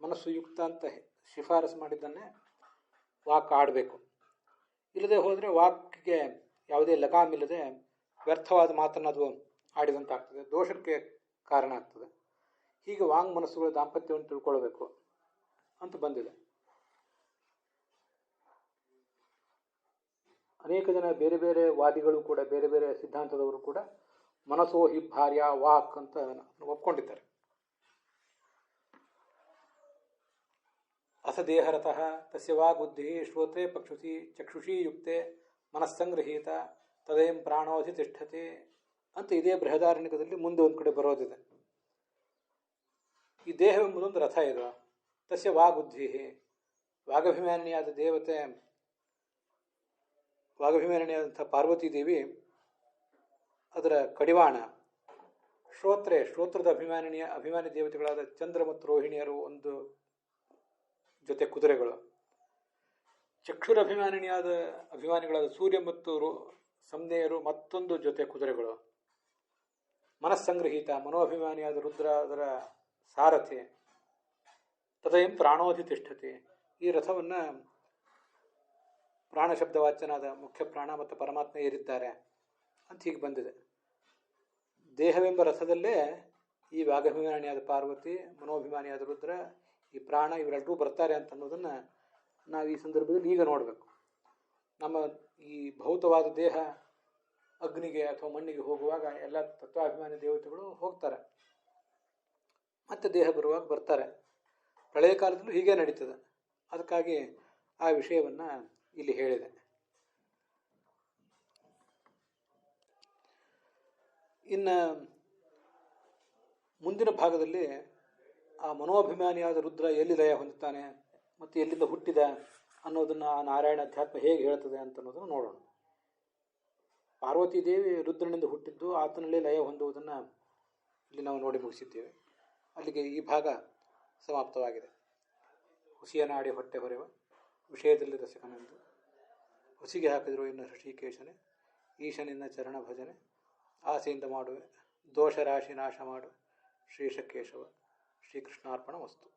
ಮನಸ್ಸು ಯುಕ್ತ ಅಂತ ಶಿಫಾರಸು ಮಾಡಿದ್ದನ್ನೇ ವಾಕ್ ಆಡಬೇಕು. ಇಲ್ಲದೆ ಹೋದರೆ ವಾಕ್ಗೆ ಯಾವುದೇ ಲಗಾಮಿಲ್ಲದೆ ವ್ಯರ್ಥವಾದ ಮಾತನ್ನು ಅದು ಆಡಿದಂತಾಗ್ತದೆ, ದೋಷಕ್ಕೆ ಕಾರಣ ಆಗ್ತದೆ. ಹೀಗೆ ವಾಂಗ್ ಮನಸ್ಸುಗಳ ದಾಂಪತ್ಯವನ್ನು ತಿಳ್ಕೊಳ್ಬೇಕು ಅಂತ ಬಂದಿದೆ. ಅನೇಕ ಜನ ಬೇರೆ ಬೇರೆ ವಾದಿಗಳು ಕೂಡ, ಬೇರೆ ಬೇರೆ ಸಿದ್ಧಾಂತದವರು ಕೂಡ ಮನಸ್ಸೋ ಹಿ ಭಾರ್ಯ ವಾಕ್ ಅಂತ ಒಪ್ಕೊಂಡಿದ್ದಾರೆ. ಅಸದೇಹರತಃ ತಸ್ಯ ವಾಗ್ಬುದ್ಧಿ ಶ್ರೋತ್ರೆ ಪಕ್ಷುಷಿ ಚಕ್ಷುಷಿ ಯುಕ್ತೆ ಮನಸ್ಸಂಗ್ರಹೀತ ತದೇಂ ಪ್ರಾಣೋಧಿ ತಿಷ್ಠತೆ ಅಂತ ಇದೇ ಬೃಹದಾರಣ್ಯಕದಲ್ಲಿ ಮುಂದೆ ಒಂದು ಕಡೆ ಬರೋದಿದೆ. ಈ ದೇಹವೆಂಬುದೊಂದು ರಥ ಇದು. ತಸ್ಯ ವಾಗ್ಬುದ್ಧಿ, ವಾಗಭಿಮಾನಿಯಾದ ದೇವತೆ, ವಾಗಭಿಮಾನಿಯಾದಂಥ ಪಾರ್ವತೀ ದೇವಿ ಅದರ ಕಡಿವಾಣ. ಶ್ರೋತ್ರದ ಅಭಿಮಾನಿ ದೇವತೆಗಳಾದ ಚಂದ್ರ ಮತ್ತು ರೋಹಿಣಿಯರು ಒಂದು ಜೊತೆ ಕುದುರೆಗಳು. ಅಭಿಮಾನಿಗಳಾದ ಸೂರ್ಯ ಮತ್ತು ಸಂಜ್ಞೆಯರು ಮತ್ತೊಂದು ಜೊತೆ ಕುದುರೆಗಳು. ಮನಸ್ಸಂಗ್ರಹೀತ ಮನೋಭಿಮಾನಿಯಾದ ರುದ್ರ ಅದರ ಸಾರಥಿ. ತದಯಂ ಪ್ರಾಣೋಧಿ ತಿಷ್ಠತೆ, ಈ ರಥವನ್ನು ಪ್ರಾಣ ಶಬ್ದವಾಚ್ಯನಾದ ಮುಖ್ಯ ಪ್ರಾಣ ಮತ್ತು ಪರಮಾತ್ಮ ಏರಿದ್ದಾರೆ ಅಂತ ಹೀಗೆ ಬಂದಿದೆ. ದೇಹವೆಂಬ ರಥದಲ್ಲೇ ಈ ವಾಗಭಿಮಾನಿಯಾದ ಪಾರ್ವತಿ, ಮನೋಭಿಮಾನಿಯಾದ ರುದ್ರ, ಈ ಪ್ರಾಣ ಇವರೆಲ್ಲರೂ ಬರ್ತಾರೆ ಅಂತ ಅನ್ನೋದನ್ನು ನಾವು ಈ ಸಂದರ್ಭದಲ್ಲಿ ಈಗ ನೋಡಬೇಕು. ನಮ್ಮ ಈ ಭೌತವಾದ ದೇಹ ಅಗ್ನಿಗೆ ಅಥವಾ ಮಣ್ಣಿಗೆ ಹೋಗುವಾಗ ಎಲ್ಲ ತತ್ವಾಭಿಮಾನಿ ದೇವತೆಗಳು ಹೋಗ್ತಾರೆ, ಮತ್ತೆ ದೇಹ ಬರುವಾಗ ಬರ್ತಾರೆ. ಪ್ರಳಯ ಕಾಲದಲ್ಲೂ ಹೀಗೆ ನಡೀತದೆ. ಅದಕ್ಕಾಗಿ ಆ ವಿಷಯವನ್ನು ಇಲ್ಲಿ ಹೇಳಿದೆ. ಇನ್ನು ಮುಂದಿನ ಭಾಗದಲ್ಲಿ ಆ ಮನೋಭಿಮಾನಿಯಾದ ರುದ್ರ ಎಲ್ಲಿ ಲಯ ಹೊಂದುತ್ತಾನೆ ಮತ್ತು ಎಲ್ಲಿಂದ ಹುಟ್ಟಿದ ಅನ್ನೋದನ್ನು ಆ ನಾರಾಯಣ ಅಧ್ಯಾತ್ಮ ಹೇಗೆ ಹೇಳ್ತದೆ ಅಂತ ಅನ್ನೋದನ್ನು ನೋಡೋಣ. ಪಾರ್ವತೀ ದೇವಿ ರುದ್ರನಿಂದ ಹುಟ್ಟಿದ್ದು, ಆತನಲ್ಲೇ ಲಯ ಹೊಂದುವುದನ್ನು ಇಲ್ಲಿ ನಾವು ನೋಡಿ ಮುಗಿಸಿದ್ದೇವೆ. ಅಲ್ಲಿಗೆ ಈ ಭಾಗ ಸಮಾಪ್ತವಾಗಿದೆ. ಹುಸಿಯ ನಾಡಿ ಹೊಟ್ಟೆ ಹೊರೆವ ವಿಷಯದಲ್ಲಿ ರಸಿಕನೆಂದು ಹುಸಿಗೆ ಹಾಕಿದ್ರು ಇನ್ನು ಋಷಿಕೇಶನೇ, ಈಶನಿನ್ನ ಚರಣ ಭಜನೆ ಆಸೆಯಿಂದ ಮಾಡುವೆ, ದೋಷ ರಾಶಿ ನಾಶ ಮಾಡು ಶ್ರೀಶಕೇಶವ. ಶ್ರೀಕೃಷ್ಣಾರ್ಪಣ ವಸ್ತು.